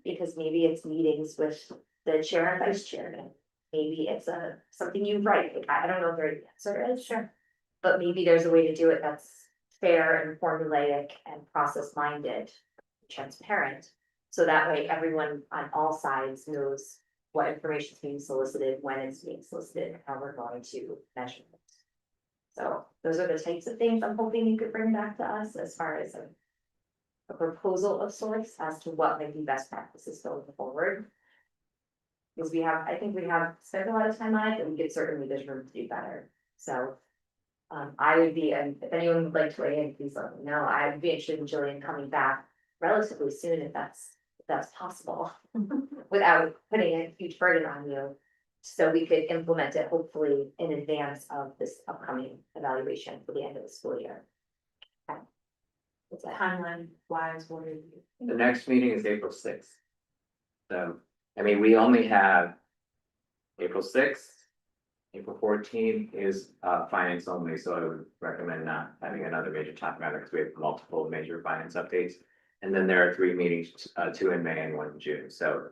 Because maybe it's meetings with the chair and vice chairman. Maybe it's something you write. Like, I don't know where the answer is. Sure. But maybe there's a way to do it that's fair and formulaic and process minded, transparent. So that way everyone on all sides knows what information is being solicited, when it's being solicited, and how we're going to measure it. So those are the types of things I'm hoping you could bring back to us as far as a proposal of sorts as to what might be best practices going forward. Because I think we have spent a lot of time on it, but we could certainly, there's room to do better. So I would be, and if anyone would like to weigh in, please let me know. I would be interested in Jillian coming back relatively soon if that's possible, without putting a huge burden on you. So we could implement it hopefully in advance of this upcoming evaluation for the end of the school year. Okay. What's that? Timeline wise, what are you? The next meeting is April 6th. So, I mean, we only have April 6th. April 14th is finance only, so I would recommend not having another major topic matter because we have multiple major finance updates. And then there are 3 meetings, 2 in May and 1 in June, so.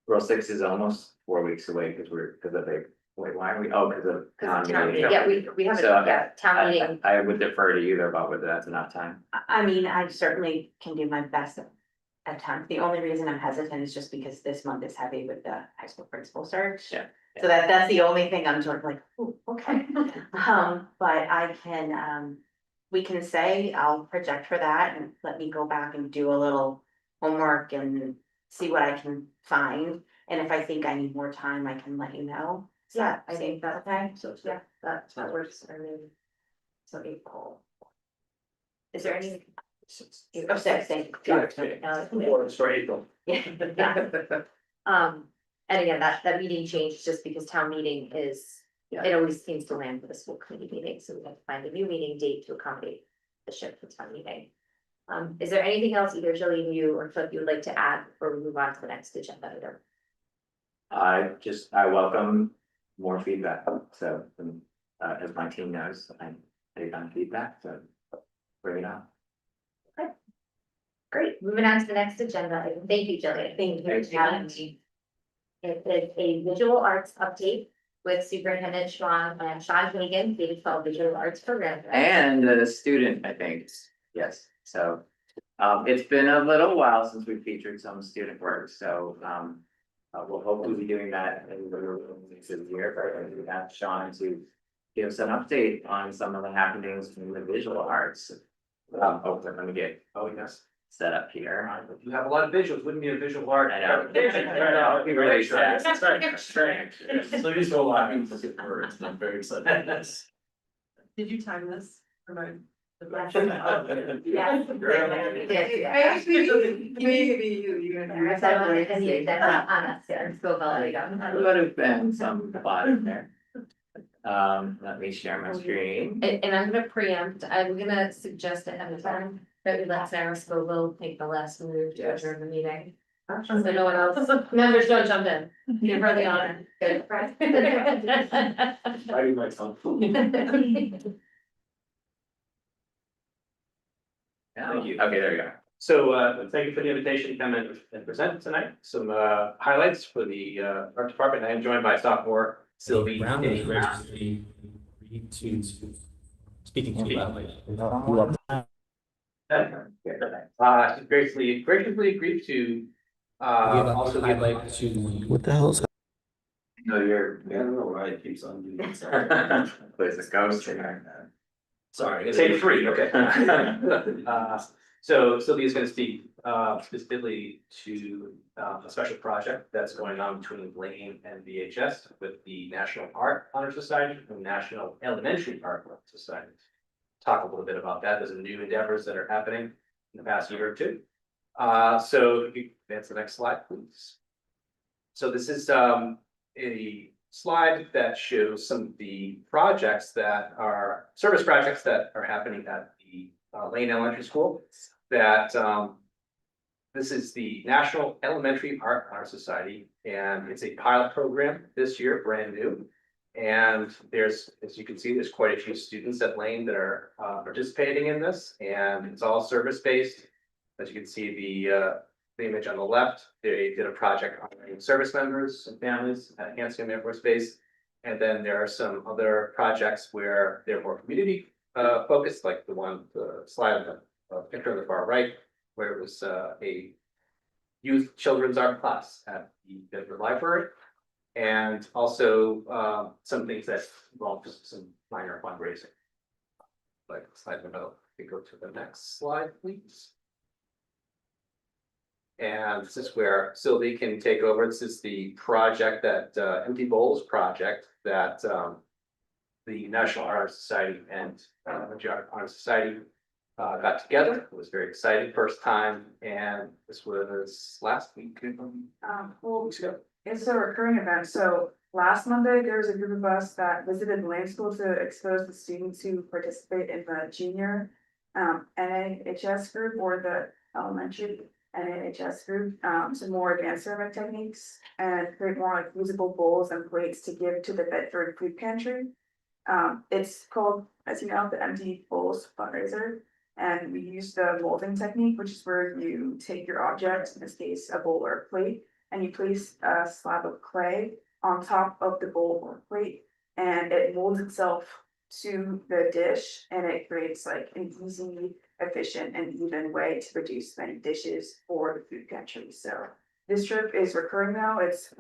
April 6th is almost 4 weeks away because of the, wait, why are we, oh, because of town meeting. Yeah, we have, So, yeah, town meeting. I would defer to you about whether that's enough time. I mean, I certainly can do my best at times. The only reason I'm hesitant is just because this month is heavy with the high school principal search. Yeah. So that's the only thing I'm sort of like, ooh, okay. But I can, we can say I'll project for that and let me go back and do a little homework and see what I can find. And if I think I need more time, I can let you know. Is Yeah, that I think that, okay? so, yeah, that works for me. So April. Is there any? Oh, six, thank you. For April. Yeah. And again, that meeting changed just because town meeting is, it always seems to land with a school committee meeting, so we have to find a new meeting date to accommodate the shift for town meeting. Is there anything else either Jillian, you or Cliff you would like to add before we move on to the next agenda item? I welcome more feedback, so, as my team knows, I take on feedback, so bring it on. Great, moving on to the next agenda item. Thank you, Jillian. Thank you. Thanks. for having me. It is a visual arts update with Superintendent Sean Hagan, K-12 Visual Arts Program. Director. And a student, I think, yes, so. It's been a little while since we featured some student work, so, we'll hopefully be doing that in the weeks of the year, but we have Sean to give us an update on some of the happenings in the visual arts. Hopefully, let me get, yes, set up here. You have a lot of visuals, wouldn't be a visual art. I know. It'd be really sad. So these are a lot of words, and I'm very excited. Did you time this? Or no? Yes. Maybe you. Yes, I wanted to see that on us here, Scoville, there you go. There would have been some thought in there. Let me share my screen. And I'm gonna preempt, I'm gonna suggest ahead of time that we let Sarah Scoville take the last move to adjourn the meeting. So no one else, members don't jump in, give her the honor. Good. I do my tongue. Thank you. Okay, there you go. So, thank you for the invitation to come in and present tonight. Some, highlights for the, art department. I am joined by sophomore Sylvie. Speaking too loudly. Graciously agreed to, also give Highlight to. What the hell is? No, you're. I don't know why it keeps on doing that. There's a ghost in there. Sorry, take 3, okay. So Sylvia is gonna speak specifically to a special project that's going on between Lane and VHS with the National Art Honor Society and National Elementary Art Honor Society. Talk a little bit about that. There's some new endeavors that are happening in the past year or two. So if you advance the next slide, please. So this is a slide that shows some of the projects that are service projects that are happening at the Lane Elementary School. That this is the National Elementary Art Honor Society, and it's a pilot program this year, brand new. And there's, as you can see, there's quite a few students at Lane that are participating in this, and it's all service based. As you can see, the image on the left, they did a project honoring service members and families at Hanscom Air Force Base. And then there are some other projects where they're more community focused, like the slide on the picture on the far right, where it was a youth children's art class at the Denver Library. And also some things that involve just some minor fundraising. Like slide in the middle. We go to the next slide, please. And this is where Sylvie can take over. This is the project that Empty Bowls project that the National Honor Society and the Art Honor Society got together. It was very exciting, first time, and this was last week. Well, it's a recurring event, so last Monday, there was a group of us that visited Lane School to expose the students who participate in the junior NAHS group or the elementary NAHS group, some more advanced serving techniques and create more like usable bowls and plates to give to the Bedford Food Pantry. It's called, as you know, the Empty Bowls fundraiser. And we use the molding technique, which is where you take your object, in this case, a bowl or a plate, and you place a slab of clay on top of the bowl or plate, and it molds itself to the dish, and it creates like an easy, efficient, and even way to produce many dishes for the food pantry. So this trip is recurring now. It's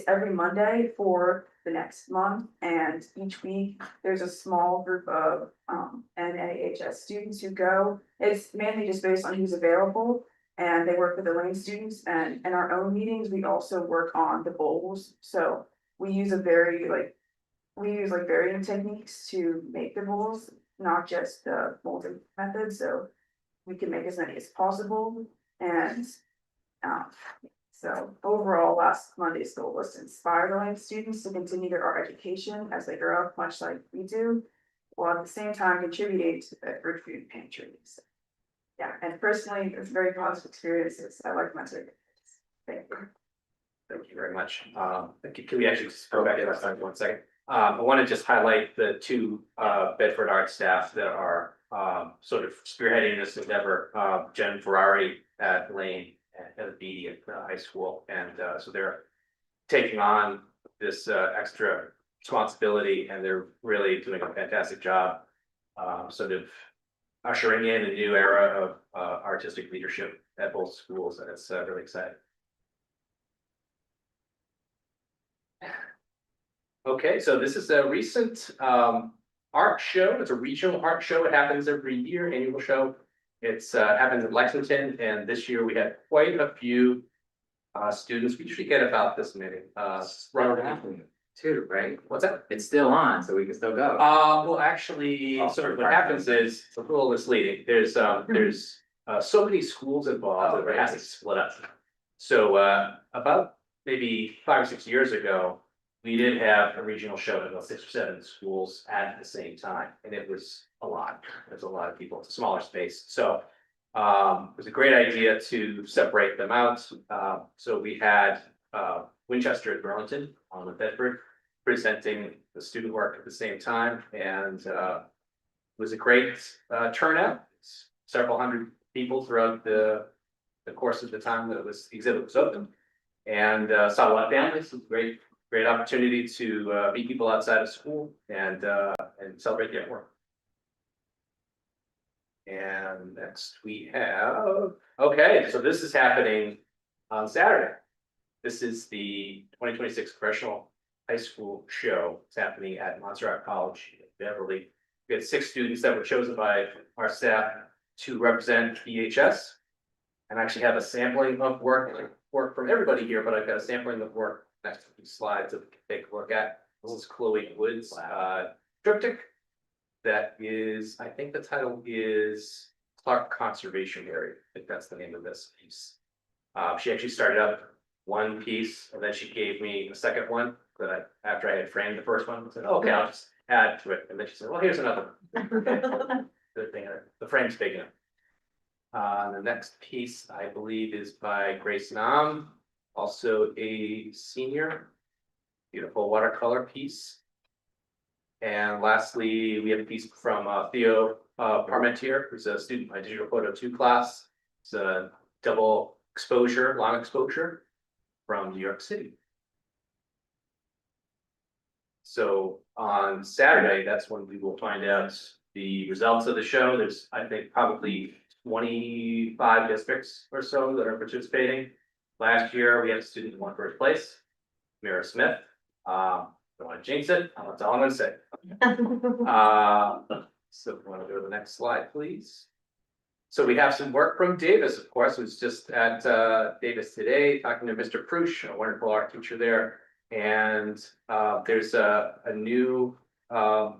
every Monday for the next month, and each week there's a small group of NAHS students who go. It's mainly just based on who's available, and they work with the lane students, and in our own meetings, we also work on the bowls. So we use varying techniques to make the bowls, not just the molding method, so we can make as many as possible. And so overall, last Monday's goal was to inspire the lane students to continue their art education as they grow up, much like we do, while at the same time contributing to the Bedford Food Pantry. So, yeah, and personally, it's very positive experiences. I like my trip. Thank you. Thank you very much. Can we actually just go back to that slide for 1 second? I want to just highlight the two Bedford art staff that are sort of spearheading this endeavor. Jen Ferrari at Lane and Heather Beatty at high school, and so they're taking on this extra responsibility, and they're really doing a fantastic job, sort of ushering in a new era of artistic leadership at both schools, and it's really exciting. Okay, so this is a recent art show. It's a regional art show. It happens every year, annual show. It's happens in Lexington, and this year we had quite a few students. We usually get about this many. Too, right? What's that? It's still on, so we can still go. Well, actually, sort of what happens is, it's a little misleading. There's so many schools involved that it has to split up. So about maybe 5 or 6 years ago, we did have a regional show at about 6 or 7 schools at the same time, and it was a lot. There's a lot of people. It's a smaller space, so it was a great idea to separate them out. So we had Winchester at Burlington on the Bedford presenting the student work at the same time, and it was a great turnout. Several hundred people throughout the course of the time that the exhibit was open, and saw a lot of families. It was great opportunity to meet people outside of school and celebrate the artwork. And next we have, okay, so this is happening on Saturday. This is the 2026 Congressional High School show. It's happening at Montserrat College in Beverly. We had 6 students that were chosen by our staff to represent EHS. And I actually have a sampling of work from everybody here, but I've got a sampling of work next to these slides that we can take a look at. This is Chloe Wood's triptych. That is, I think the title is Clark Conservation Area. I think that's the name of this piece. She actually started up one piece, and then she gave me the second one that after I had framed the first one, I said, oh, okay, I'll just add to it. And then she said, well, here's another one. Good thing, the frame's big enough. The next piece, I believe, is by Grace Nam, also a senior. Beautiful watercolor piece. And lastly, we have a piece from Theo Parmentier, who's a student in my Digital Photo 2 class. It's a double exposure, long exposure from New York City. So on Saturday, that's when we will find out the results of the show. There's, I think, probably 25 districts or so that are participating. Last year, we had a student who won first place, Mira Smith. Don't want to jinx it. That's all I'm gonna say. So if you want to go to the next slide, please. So we have some work from Davis, of course, who's just at Davis today, talking to Mr. Prush, a wonderful art teacher there. And there's a new, if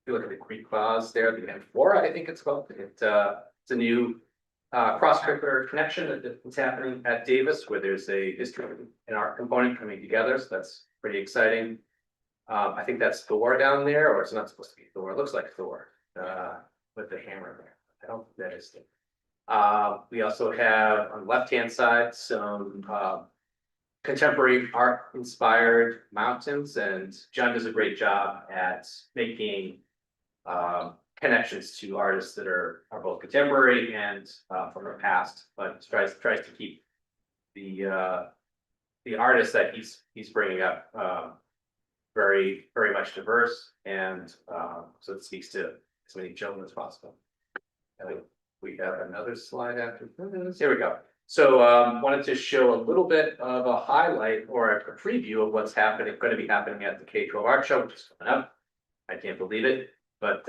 you look at the Greek vase there, the Amphora, I think it's called. It's a new cross-curricular connection that's happening at Davis, where there's a history and art component coming together. So that's pretty exciting. I think that's Thor down there, or it's not supposed to be Thor. It looks like Thor with the hammer there. I don't think that is it. We also have on the left-hand side, some, contemporary art inspired mountains, and John does a great job at making connections to artists that are both contemporary and from the past, but tries to keep the artists that he's bringing up very much diverse, and so it speaks to as many children as possible. And we have another slide after this. Here we go. So wanted to show a little bit of a highlight or a preview of what's going to be happening at the K-12 Art Show, which is coming up. I can't believe it, but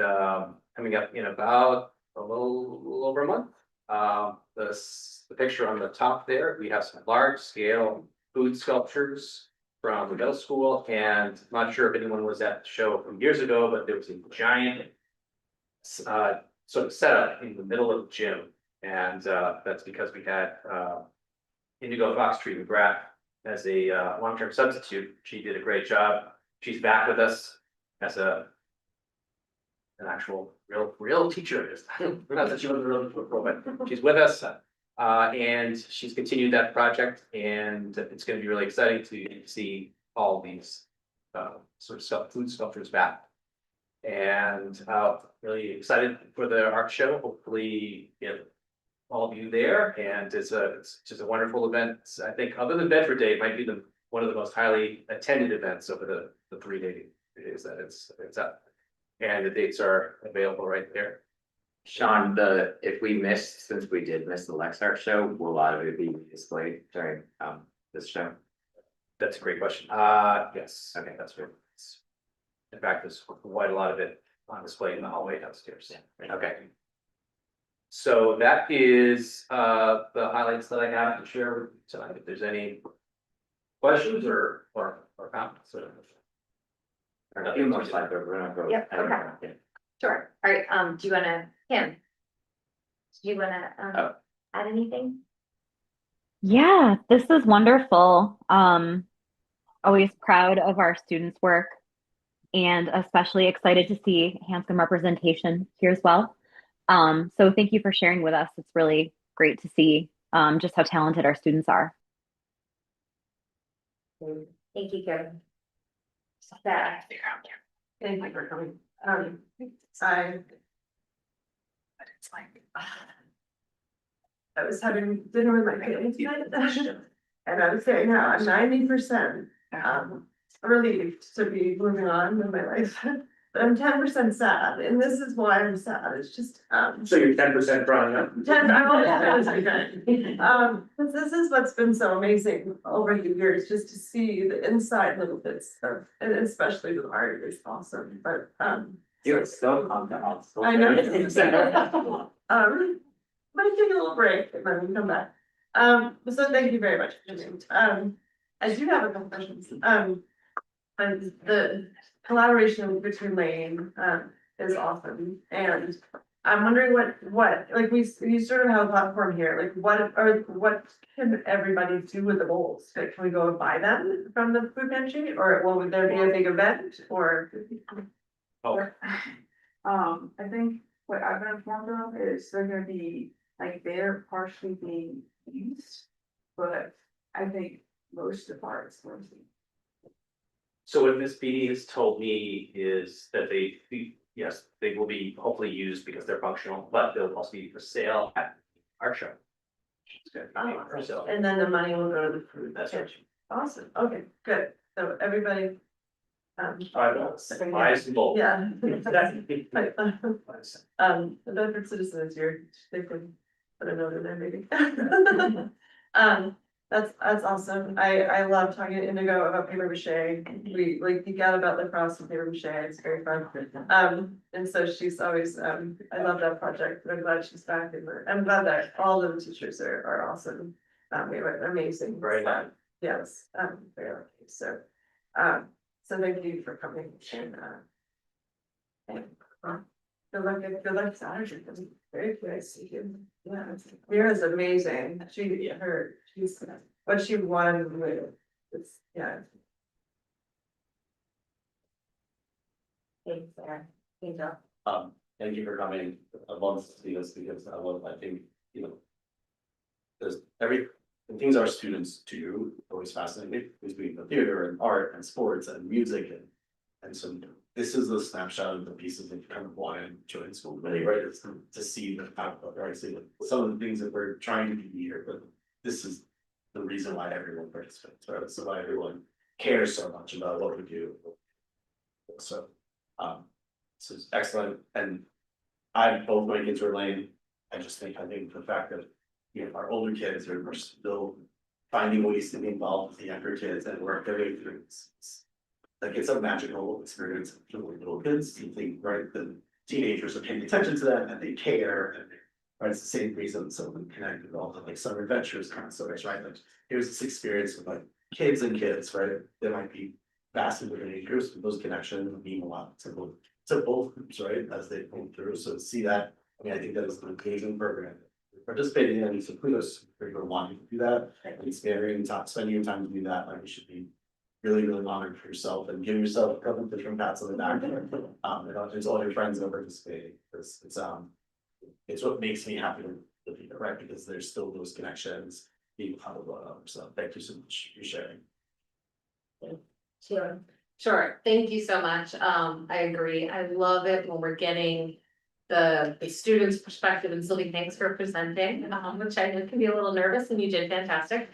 coming up in about a little over a month. The picture on the top there, we have some large scale food sculptures from the middle school, and I'm not sure if anyone was at the show from years ago, but there was a giant sort of setup in the middle of the gym. And that's because we had Indigo Fox-Tree McGrath as a long-term substitute. She did a great job. She's back with us as an actual real teacher. Not that she wasn't a real teacher before, but she's with us. And she's continued that project, and it's going to be really exciting to see all these sort of food sculptures back. And really excited for the art show. Hopefully get all of you there, and it's just a wonderful event. I think other than Bedford Day, it might be one of the most highly attended events over the 3 days that it's up. And the dates are available right there. Sean, if we missed, since we did miss the Lexart show, will a lot of it be displayed during this show? That's a great question. Yes, okay, that's good. In fact, there's quite a lot of it on display in the hallway downstairs. Okay. So that is the highlights that I have to share with you tonight. If there's any questions or comments. A few more slides, but we're gonna go. Yep, okay. Sure. All right, do you wanna, Kim? Do you wanna add anything? Yeah, this is wonderful. Always proud of our students' work, and especially excited to see handsome representation here as well. So thank you for sharing with us. It's really great to see just how talented our students are. Thank you, Kim. Sarah. Thank you for coming. I was having dinner with my family tonight, and I was saying how I'm 90% relieved to be moving on with my life. But I'm 10% sad, and this is why I'm sad. It's just So you're 10% drawing up? 10, I'm only 10%. This is what's been so amazing over the years, just to see the inside little bits of, and especially the art is awesome, but You're so confident. I know. Might take a little break and then we come back. So thank you very much for coming. I do have a couple questions. And the collaboration between Lane is awesome, and I'm wondering what like we sort of have a platform here, like what can everybody do with the bowls? Like, can we go and buy them from the food pantry, or will there be a big event, or? I think what I've been informed of is they're gonna be, like, they're partially being used, but I think most of the parts were. So what Ms. Beatty has told me is that yes, they will be hopefully used because they're functional, but they'll also be for sale at our show. It's gonna be for sale. And then the money will go to the food. That's right. Awesome, okay, good, so everybody. Buy some bowls. Yeah. The Bedford Citizen is here, they could put a note in there maybe. That's awesome, I love talking to Indigo about paper mache, we like geek out about the cross and paper mache, it's very fun. And so she's always, I love that project, I'm glad she's back, and I'm glad that all of the teachers are awesome. We were amazing. Very nice. Yes, very lucky, so, so thank you for coming and good luck Saturday, very good, see you. Yeah, Mira's amazing, she's, what she won with, it's, yeah. Thanks, Sarah. Angel. thank you for coming. I love to see this because I think, you know. There's the things our students do always fascinate me, between the theater and art and sports and music and so this is the snapshot of the pieces that you kind of want to join school committee, right? It's to see the output, right? See some of the things that we're trying to do here, but this is the reason why everyone participates, right? So why everyone cares so much about what we do. So, this is excellent, and both my kids were lame. I think the fact that, you know, our older kids are still finding ways to be involved with the younger kids and work their way through. Like, it's a magical experience for the little kids. You think, right, the teenagers are paying attention to that and they care, and right, it's the same reason, so we connect with all the like summer adventures kind of stories, right? Like, here's this experience with like kids and kids, right? They might be vastly different age groups, but those connections mean a lot to both groups, right? As they move through, so to see that, I mean, I think that is an amazing program. Participating in, so kudos for you wanting to do that, and spending your time to do that, like, you should be really honored for yourself and give yourself a couple of different pats on the back. It's all your friends that are participating, it's what makes me happy to be there, right? Because there's still those connections being part of so thank you so much for sharing. Sure, thank you so much. I agree. I love it when we're getting the students' perspective, and Sylvie, thanks for presenting, which I know can be a little nervous, and you did fantastic.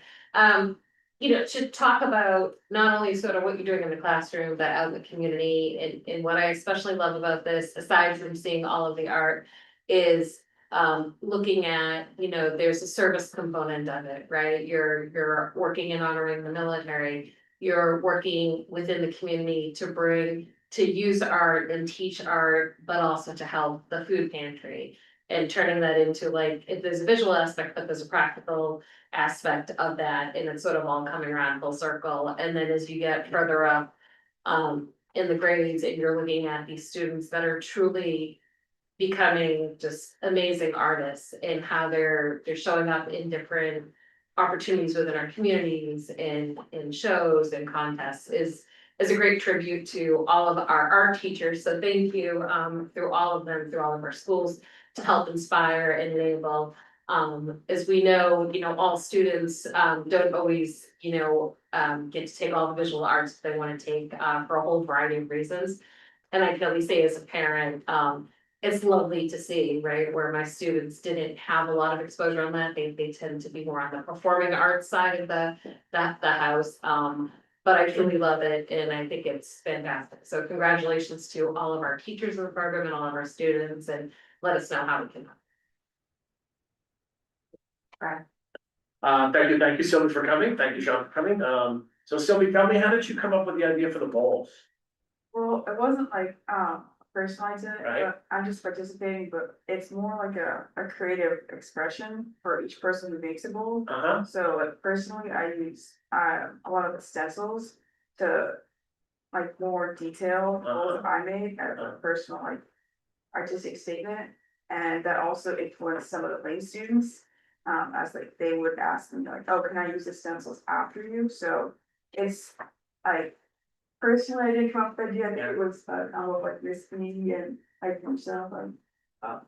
You know, to talk about not only sort of what you're doing in the classroom, but out in the community, and what I especially love about this, aside from seeing all of the art, is looking at, you know, there's a service component of it, right? You're working and honoring the military, you're working within the community to use art and teach art, but also to help the food pantry. And turning that into, like, if there's a visual aspect, but there's a practical aspect of that, and it's sort of all coming around full circle. And then as you get further up in the grades, and you're looking at these students that are truly becoming just amazing artists, and how they're showing up in different opportunities within our communities, in shows and contests, is a great tribute to all of our teachers. So thank you through all of them, through all of our schools, to help inspire and enable. As we know, you know, all students don't always, you know, get to take all the visual arts they want to take for a whole variety of reasons. And I can only say, as a parent, it's lovely to see, right, where my students didn't have a lot of exposure on that. They tend to be more on the performing arts side of the house. But I truly love it, and I think it's fantastic. So congratulations to all of our teachers in the program and all of our students, and let us know how we can help. Thank you, Sylvie, for coming. Thank you, John, for coming. So Sylvie, tell me, how did you come up with the idea for the bowls? Well, it wasn't like, personalized it, Right. but I'm just participating, but it's more like a creative expression for each person who makes a bowl. Uh-huh. So like personally, I use a lot of the stencils to like more detail what I made as a personal like artistic statement. And that also influenced some of the lay students, as like they would ask me like, oh, can I use the stencils after you? So it's like, personally, I didn't come up with the idea. I think it was like Miss Me and like myself and I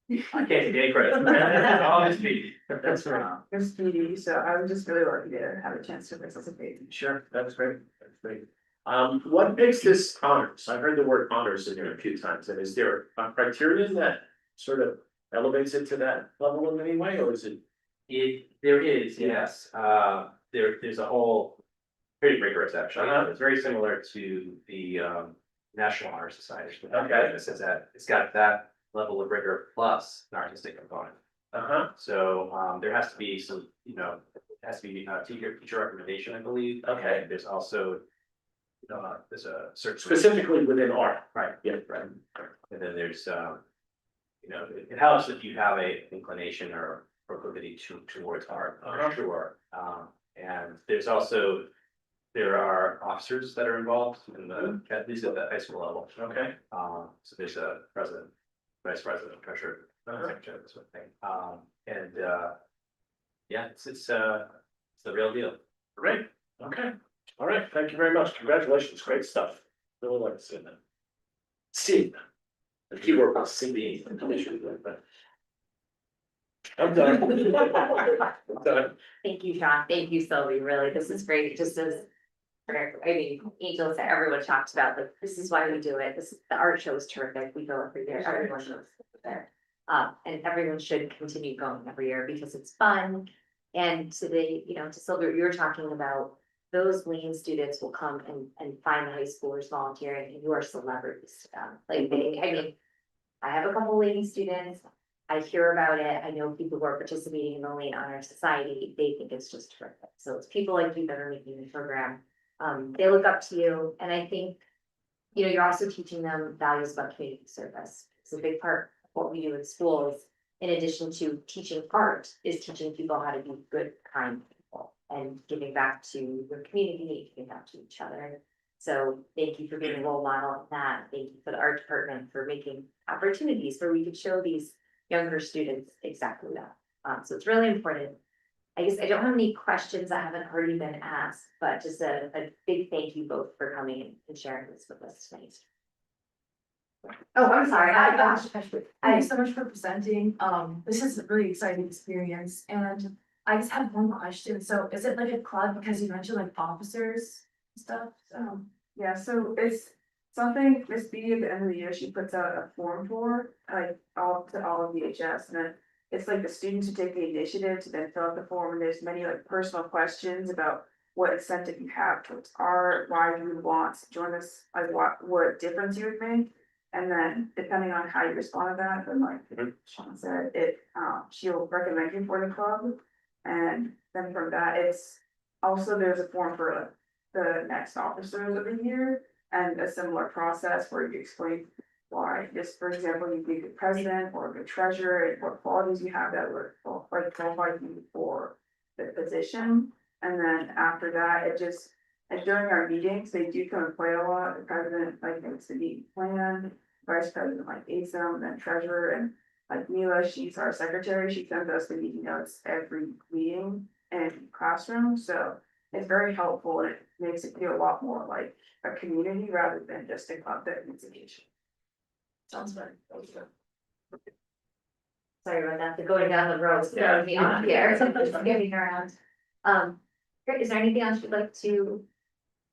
can't take any credit. All this meeting. That's right. Miss PD, so I was just really lucky to have a chance to participate. Sure, that's great, that's great. What makes this honors? I heard the word honors in there a few times, and is there a criterion that sort of elevates it to that level in any way, or is it? There is, yes, there's a whole pretty rigorous, actually. It's very similar to the National Honor Society. Okay. This is that, it's got that level of rigor plus an artistic component. Uh-huh, So there has to be some, you know, it has to be teacher recommendation, I believe. Okay. And there's also there's a certain specifically within art. right, Yeah. right. And then there's you know, it helps if you have a inclination or proclivity towards art, for sure. And there's also, there are officers that are involved in the, at least at the high school level. Okay. So there's a president, vice president, treasurer, secretary, that sort of thing. And yeah, it's the real deal. Great, okay, all right, thank you very much, congratulations, great stuff, really like to see that. Steve. The keyword was CB. I'm done. I'm done. Thank you, Sean. Thank you, Sylvie. Really, this is great. Just as, I mean, Angel said, everyone talked about, like, this is why we do it. The art show is terrific. We go every year. Everyone goes there. And everyone should continue going every year because it's fun. And to the, to Sylvie, you were talking about, those Lean students will come and find the high schoolers volunteering and you are celebrities to them. Like I have a couple Lean students. I hear about it. I know people who are participating in the Lean Honor Society. They think it's just terrific. So it's people like you that are making the program. They look up to you. And I think, you're also teaching them values about community service. It's a big part of what we do in schools. In addition to teaching art, is teaching people how to be good, kind people and giving back to your community, giving back to each other. So thank you for being a role model in that. Thank you for the art department for making opportunities where we could show these younger students exactly that. So it's really important. I guess I don't have any questions that haven't already been asked, but just a big thank you both for coming and sharing this with us tonight. Oh, I'm sorry. Thank you so much for presenting. This is a really exciting experience and I just have one question. So is it like a club because you mentioned like officers and stuff? Yeah, so it's something Miss B at the end of the year, she puts out a form for, like, all of VHS, and then it's like the students who take the initiative to then fill out the form, and there's many like personal questions about what incentive you have towards art, why you would want to join us, like what difference you would make. And then depending on how you respond to that, then like Sean said, she'll recommend you for the club. And then from that, it's also, there's a form for like the next officers of the year. And a similar process where you explain why, just for example, you be a good president or a good treasurer and what qualities you have that would like qualify you for the position. And then after that, and during our meetings, they do come and play a lot. The president like makes the meeting plan, vice president like aids them, and then treasurer and like Mila, she's our secretary. She sends us the meeting notes every meeting and classroom. So it's very helpful. It makes it feel a lot more like a community rather than just a club that needs education. Sounds good. Sorry about that, the going down the road, throwing me off here, so just getting around. Great, is there anything else you'd like to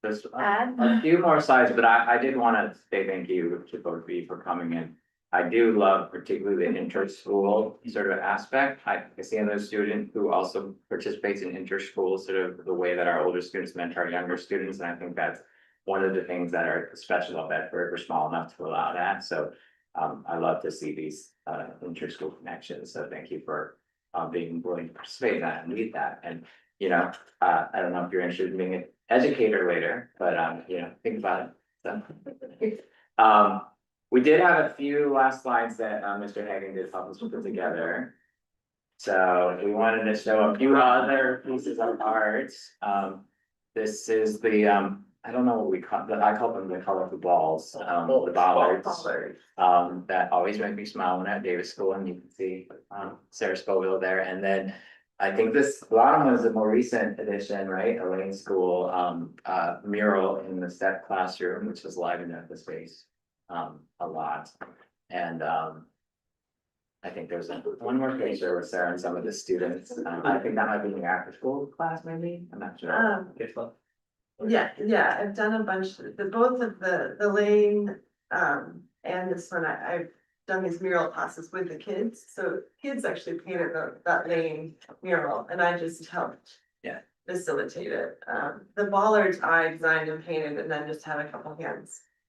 Just add? a few more slides, but I did wanna say thank you to both of you for coming in. I do love particularly the inter-school sort of aspect. I see another student who also participates in inter-school, sort of the way that our older students mentor our younger students, and I think that's one of the things that are special about Bedford. We're small enough to allow that, so I love to see these inter-school connections, so thank you for being willing to participate in that and lead that. And I don't know if you're interested in being an educator later, but think about it. So we did have a few last slides that Mr. Hagan did help us put together. So we wanted to show a few other pieces of art. This is the I don't know what we call, but I call them the colorful balls, the bollards. That always make me smile when at Davis School, and you can see Sarah Scoville there. And then I think this bottom was a more recent addition, right? Elaine School mural in the STEP classroom, which has livened up the space a lot. And I think there's one more picture with Sarah and some of the students. I think that might be in the after school class, maybe. I'm not sure. Yeah, I've done a bunch, both of the Lane, and this one, I've done these mural classes with the kids, so kids actually painted that Lane mural, and I just helped. Yeah. Facilitate it, the bollards I designed and painted, and then just had a couple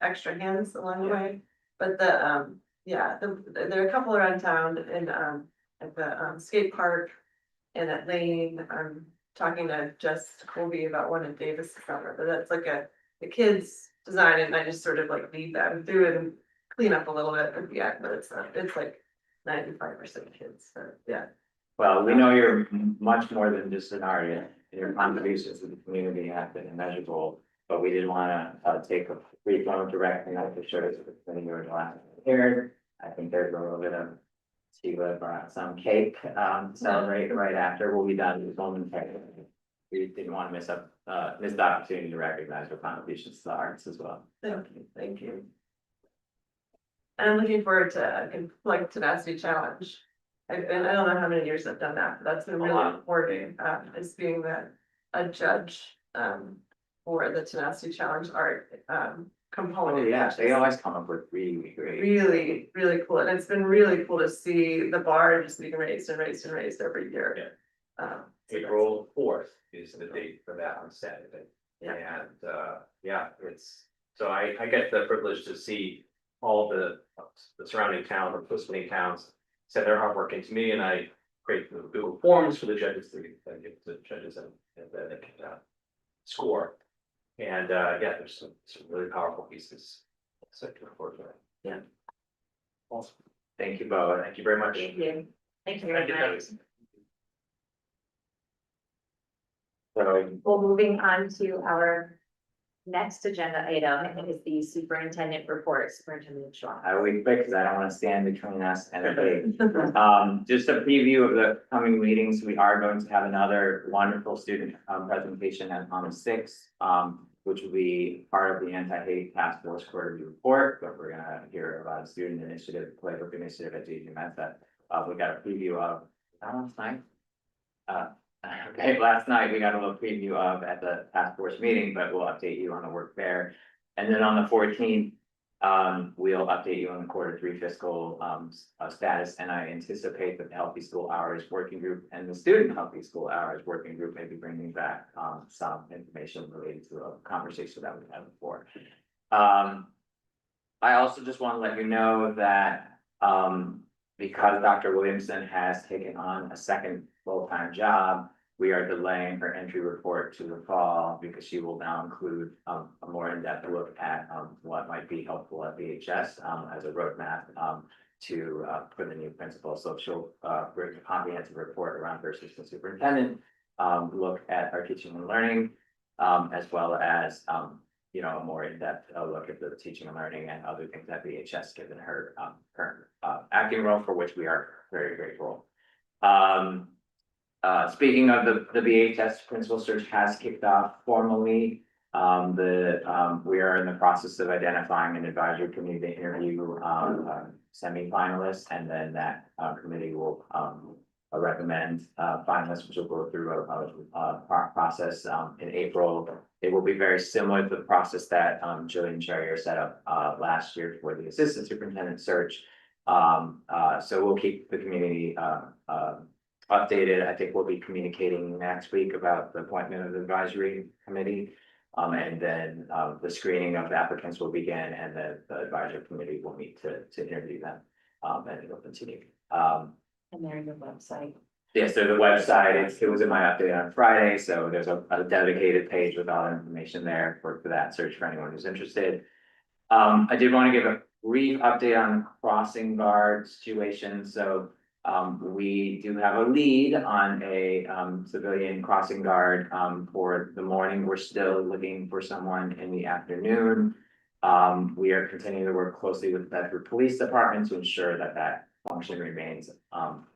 extra hands along the way. But there are a couple around town and at the skate park and at Lane. I'm talking to Jess Colby about one in Davis summer, but that's like the kids design it, and I just sort of like lead them through it and clean up a little bit, but it's like 95% kids, so yeah. Well, we know you're much more than just an artist. Your contributions to the community have been immeasurable, but we did wanna take a brief moment to recognize the shirts that you were last here. I think there's a little bit of Sheila brought some cake to celebrate right after. We'll be done with momentarily. We didn't want to miss the opportunity to recognize your contributions to the arts as well. Thank you. And I'm looking forward to like tenacity challenge. And I don't know how many years I've done that, but that's been really rewarding, is being a judge, for the tenacity challenge art, component. Oh, yeah, which they is always come up with really great. Really, really cool, and it's been really cool to see the bar just being raised and raised and raised every year. April 4th is the date for that on Saturday. Yeah. And, yeah, so I get the privilege to see all the surrounding towns or participating towns send their hard work into me, and I create the Google Forms for the judges to give the judges and then they can score. And, yeah, there's some really powerful pieces. So, Yeah. Awesome. Thank you, Bo. Thank you very much. Thank you. Thank you very much. So, Well, moving on to our next agenda item, it is the superintendent report, Superintendent Shaw. I will be quick because I don't want to stand between us and a break. Just a preview of the coming meetings, we are going to have another wonderful student presentation on the 6th, which will be part of the anti-hate task force quarterly report, but we're gonna hear about a student initiative, playbook initiative at JG Mesa. We got a preview of, last night? Okay, last night we got a little preview of at the task force meeting, but we'll update you on the work there. And then on the 14th, we'll update you on the Q3 fiscal status, and I anticipate that the Healthy School Hours Working Group and the Student Healthy School Hours Working Group may be bringing back some information related to a conversation that we had before. I also just want to let you know that because Dr. Williamson has taken on a second full-time job, we are delaying her entry report to the fall because she will now include a more in-depth look at what might be helpful at VHS as a roadmap for the new principal. So she'll bring a comprehensive report around her assistant superintendent, look at our teaching and learning, as well as a more in-depth look at the teaching and learning and other things at VHS, given her current acting role, for which we are very grateful. Speaking of the VHS principal search has kicked off formally. We are in the process of identifying an advisory committee to interview semi-finalists, and then that committee will recommend finalists, which will go through a process in April. It will be very similar to the process that Jillian Cherrier set up last year for the assistant superintendent search. So we'll keep the community updated. I think we'll be communicating next week about the appointment of the advisory committee. And then the screening of applicants will begin, and then the advisory committee will meet to interview them. And it will continue. And they're on your website. Yes, there's a website. It was in my update on Friday, so there's a dedicated page with all the information there for that search for anyone who's interested. I did want to give a brief update on the crossing guard situation. So we do have a lead on a civilian crossing guard for the morning. We're still looking for someone in the afternoon. We are continuing to work closely with the Bedford Police Department to ensure that function remains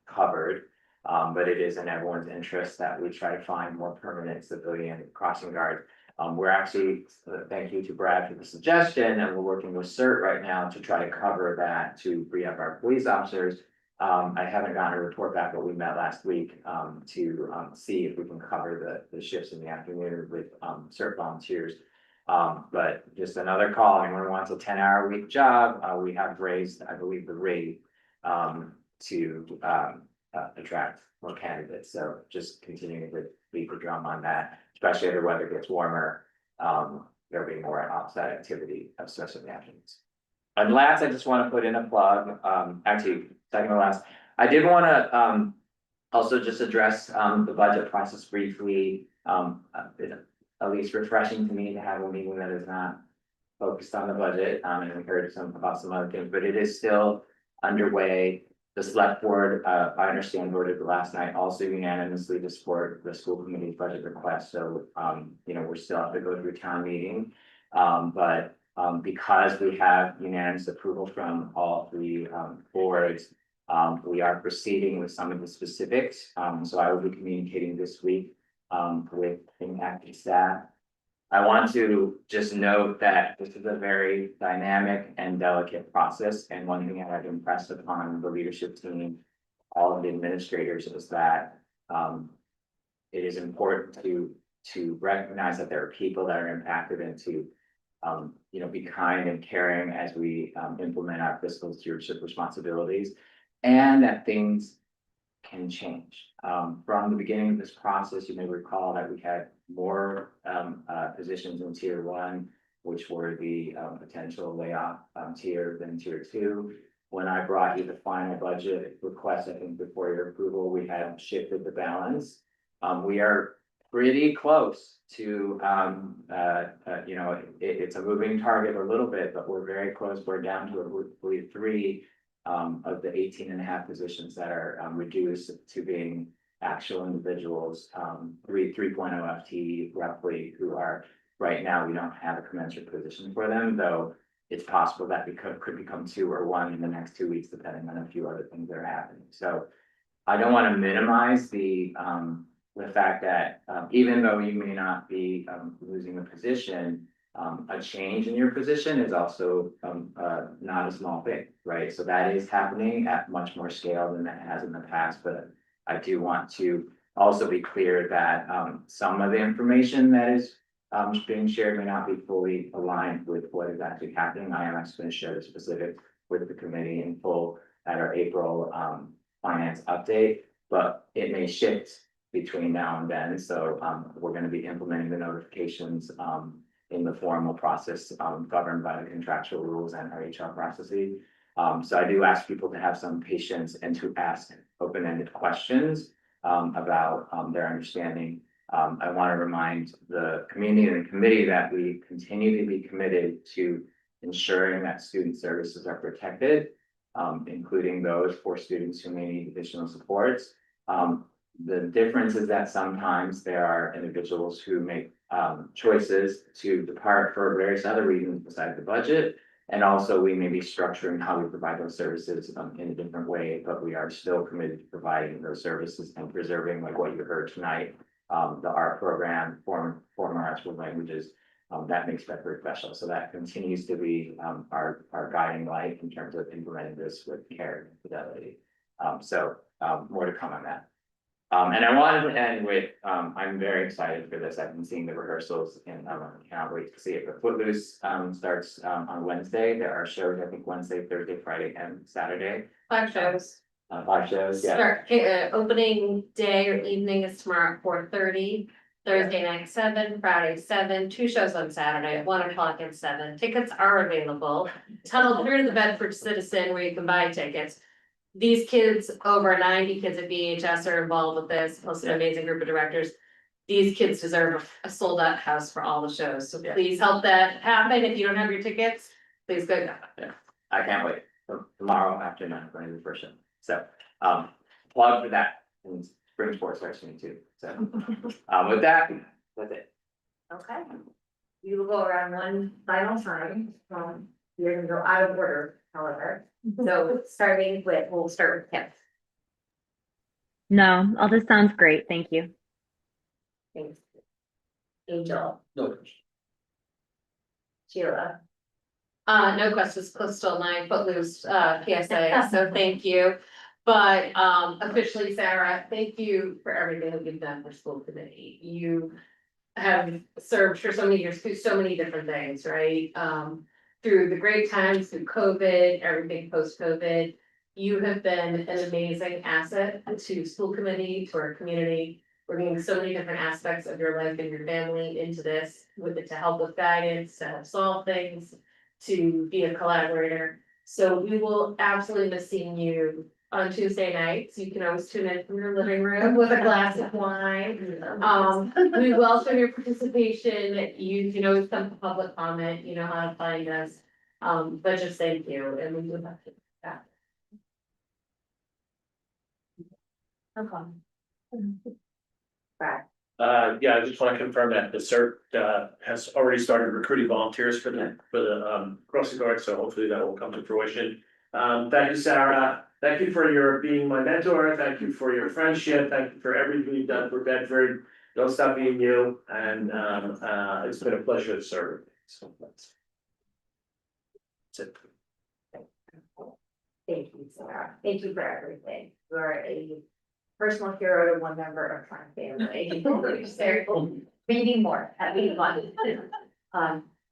covered. But it is in everyone's interest that we try to find more permanent civilian crossing guards. We're actually, thank you to Brad for the suggestion, and we're working with CERT right now to try to cover that, to free up our police officers. I haven't gotten a report back, but we met last week to see if we can cover the shifts in the afternoon with CERT volunteers. But just another call, anyone who wants a 10-hour-a-week job, we have raised, I believe, the rate to attract more candidates. So just continuing to beat the drum on that, especially as the weather gets warmer. There'll be more outside activity, especially in the afternoons. And last, I just want to put in a plug, actually, second to last, I did want to also just address the budget process briefly. At least refreshing to me to have a meeting that is not focused on the budget, and we heard about some other things, but it is still underway. The select board, I understand, voted last night also unanimously to support the school committee's budget request. So, we're still have to go through town meeting. But because we have unanimous approval from all three boards, we are proceeding with some of the specifics. So I will be communicating this week with acting staff I want to just note that this is a very dynamic and delicate process, and one thing I've impressed upon the leadership team, all of the administrators, is that it is important to recognize that there are people that are impacted and to be kind and caring as we implement our fiscal stewardship responsibilities, and that things can change. From the beginning of this process, you may recall that we had more positions in tier one, which were the potential layoff tier than tier two. When I brought you the final budget request, I think before your approval, we had shifted the balance. We are pretty close to, it's a moving target a little bit, but we're very close. We're down to, I believe, 3 of the 18.5 positions that are reduced to being actual individuals, 3.0 FTE roughly, who are right now, we don't have a commensurate position for them, though it's possible that could become 2 or 1 in the next 2 weeks, depending on a few other things that are happening. So I don't want to minimize the fact that even though you may not be losing a position, a change in your position is also not a small thing, right? So that is happening at much more scale than that has in the past, but I do want to also be clear that some of the information that is being shared may not be fully aligned with what is actually happening. I am actually going to share the specifics with the committee in full at our April finance update, but it may shift between now and then. So we're going to be implementing the notifications in the formal process governed by the contractual rules and our HR processes. So I do ask people to have some patience and to ask open-ended questions about their understanding. I want to remind the community and the committee that we continue to be committed to ensuring that student services are protected, including those for students who may need additional supports. The difference is that sometimes there are individuals who make choices to depart for various other reasons besides the budget. And also we may be structuring how we provide those services in a different way, but we are still committed to providing those services and preserving, like what you heard tonight, the art program, former arts with languages, that makes Bedford special. So that continues to be our guiding light in terms of implementing this with care and fidelity. So more to come on that. And I wanted to end with, I'm very excited for this. I've been seeing the rehearsals and I cannot wait to see it. But Footloose starts on Wednesday. There are shows, I think, Wednesday, Thursday, Friday, and Saturday. 5 shows. 5 shows, yeah. Start, opening day or evening is tomorrow at 4:30, Thursday night 7, Friday 7, 2 shows on Saturday at 1 o'clock and 7. Tickets are available. Tunnel through to the Bedford Citizen where you can buy tickets. These kids, over 90 kids at BHS are involved with this, plus an amazing group of directors. These kids deserve a sold out house for all the shows, so please help that happen. If you don't have your tickets, please go. Yeah, I can't wait. So tomorrow afternoon, I'm going to the first show. So plug for that, and spring sports starts soon too. So with that, that's it. Okay. We will go around one final time. You're gonna go out of order, however. So we'll start with Kim. No, all this sounds great. Thank you. Thanks. Angel, No. Sheila, No questions, still my Footloose PSA, so thank you. But officially, Sarah, thank you for everything that you've done for school committee. You have served for so many years through so many different things, right? Through the great times, through COVID, everything post-COVID. You have been an amazing asset to school committee, to our community, bringing so many different aspects of your life and your family into this, with it to help with guidance, to help solve things, to be a collaborator. So we will absolutely miss seeing you on Tuesday nights. You can always tune in from your living room with a glass of wine. We welcome your participation. You can always come to public comment, you know how to find us. But just thank you, and we would have to. Brad, Yeah, I just want to confirm that the CERT has already started recruiting volunteers for the crossing guard, so hopefully that will come to fruition. Thank you, Sarah. Thank you for being my mentor. Thank you for your friendship. Thank you for everything you've done for Bedford. don't stop being you, and, it's been a pleasure to serve. So that's it. Thank you, Sarah. Thank you for everything. You are a personal hero to one member of my family. Very cool. We need more, at least one.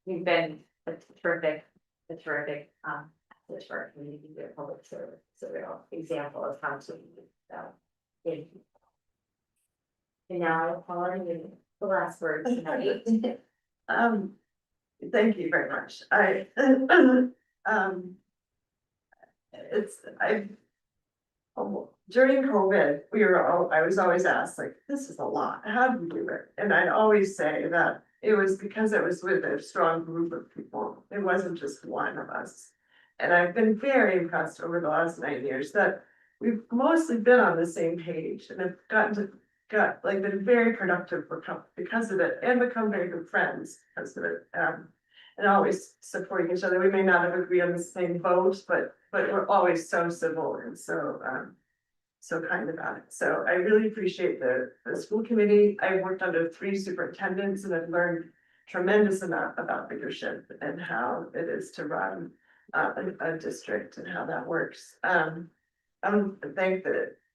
You've been a terrific, asset for our community, your public service, so a real example of how to, so, thank you. And now, Paula, you, the last words tonight. Thank you very much. During COVID, I was always asked, like, this is a lot, how do you do it? And I'd always say that it was because it was with a strong group of people, it wasn't just one of us. And I've been very impressed over the last 9 years that we've mostly been on the same page and have been very productive because of it, and become very good friends because of it. And always supporting each other. We may not have agreed on the same boat, but we're always so civil and so kind about it. So I really appreciate the school committee. I worked under 3 superintendents and I've learned tremendous amount about leadership and how it is to run a district and how that works. I thank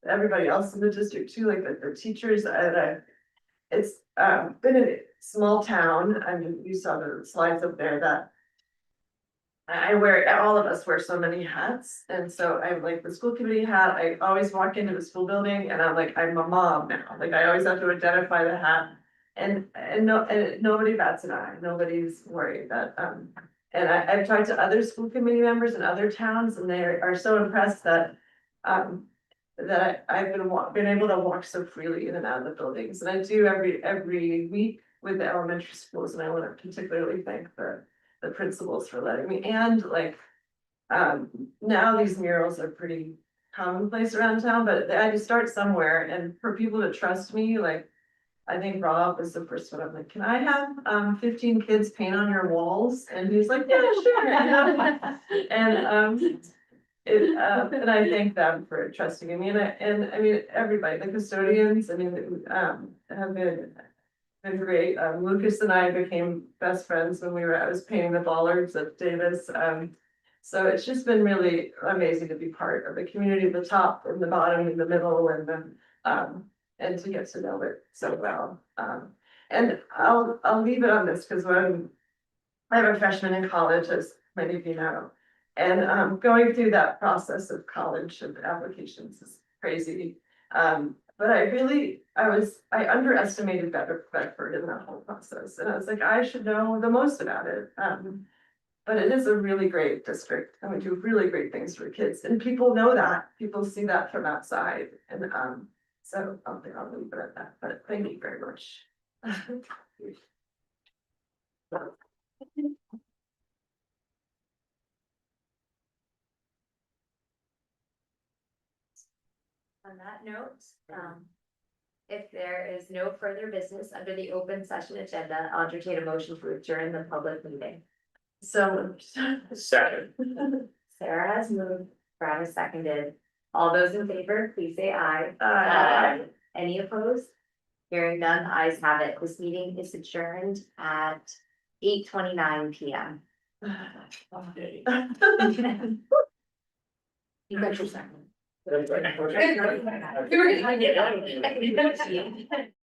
everybody else in the district too, like the teachers. It's been a small town. I mean, you saw the slides up there that all of us wear so many hats. And so I'm like the school committee hat. I always walk into the school building and I'm like, I'm a mom now. Like I always have to identify the hat. And nobody bats an eye. Nobody's worried that and I've talked to other school committee members in other towns and they are so impressed that that I've been able to walk so freely in and out of the buildings, and I do every week with the elementary schools, and I want to particularly thank the principals for letting me. And like, now these murals are pretty commonplace around town, but I had to start somewhere, and for people to trust me, like, I think Rob was the first one. I'm like, can I have 15 kids paint on your walls? And he's like, yeah, sure. And I thank them for trusting in me, and I mean, everybody, the custodians, I mean, have been great. Lucas and I became best friends when I was painting the bollards at Davis. So it's just been really amazing to be part of the community, the top and the bottom and the middle, and to get to know it so well. And I'll leave it on this because I have a freshman in college, as many of you know. And going through that process of college and applications is crazy. But I underestimated Bedford in that whole process. And I was like, I should know the most about it. But it is a really great district and we do really great things for kids. And people know that, people see that from outside. And so I'll leave it at that, but thank you very much. On that note, if there is no further business under the open session agenda, I'll entertain a motion to adjourn the public meeting. So. Second. Sarah has moved, Brad has seconded. All those in favor, please say aye. Aye. Any opposed? Hearing none, ayes have it. This meeting is adjourned at 8:29 PM. You got your second. That's right. You were gonna get it.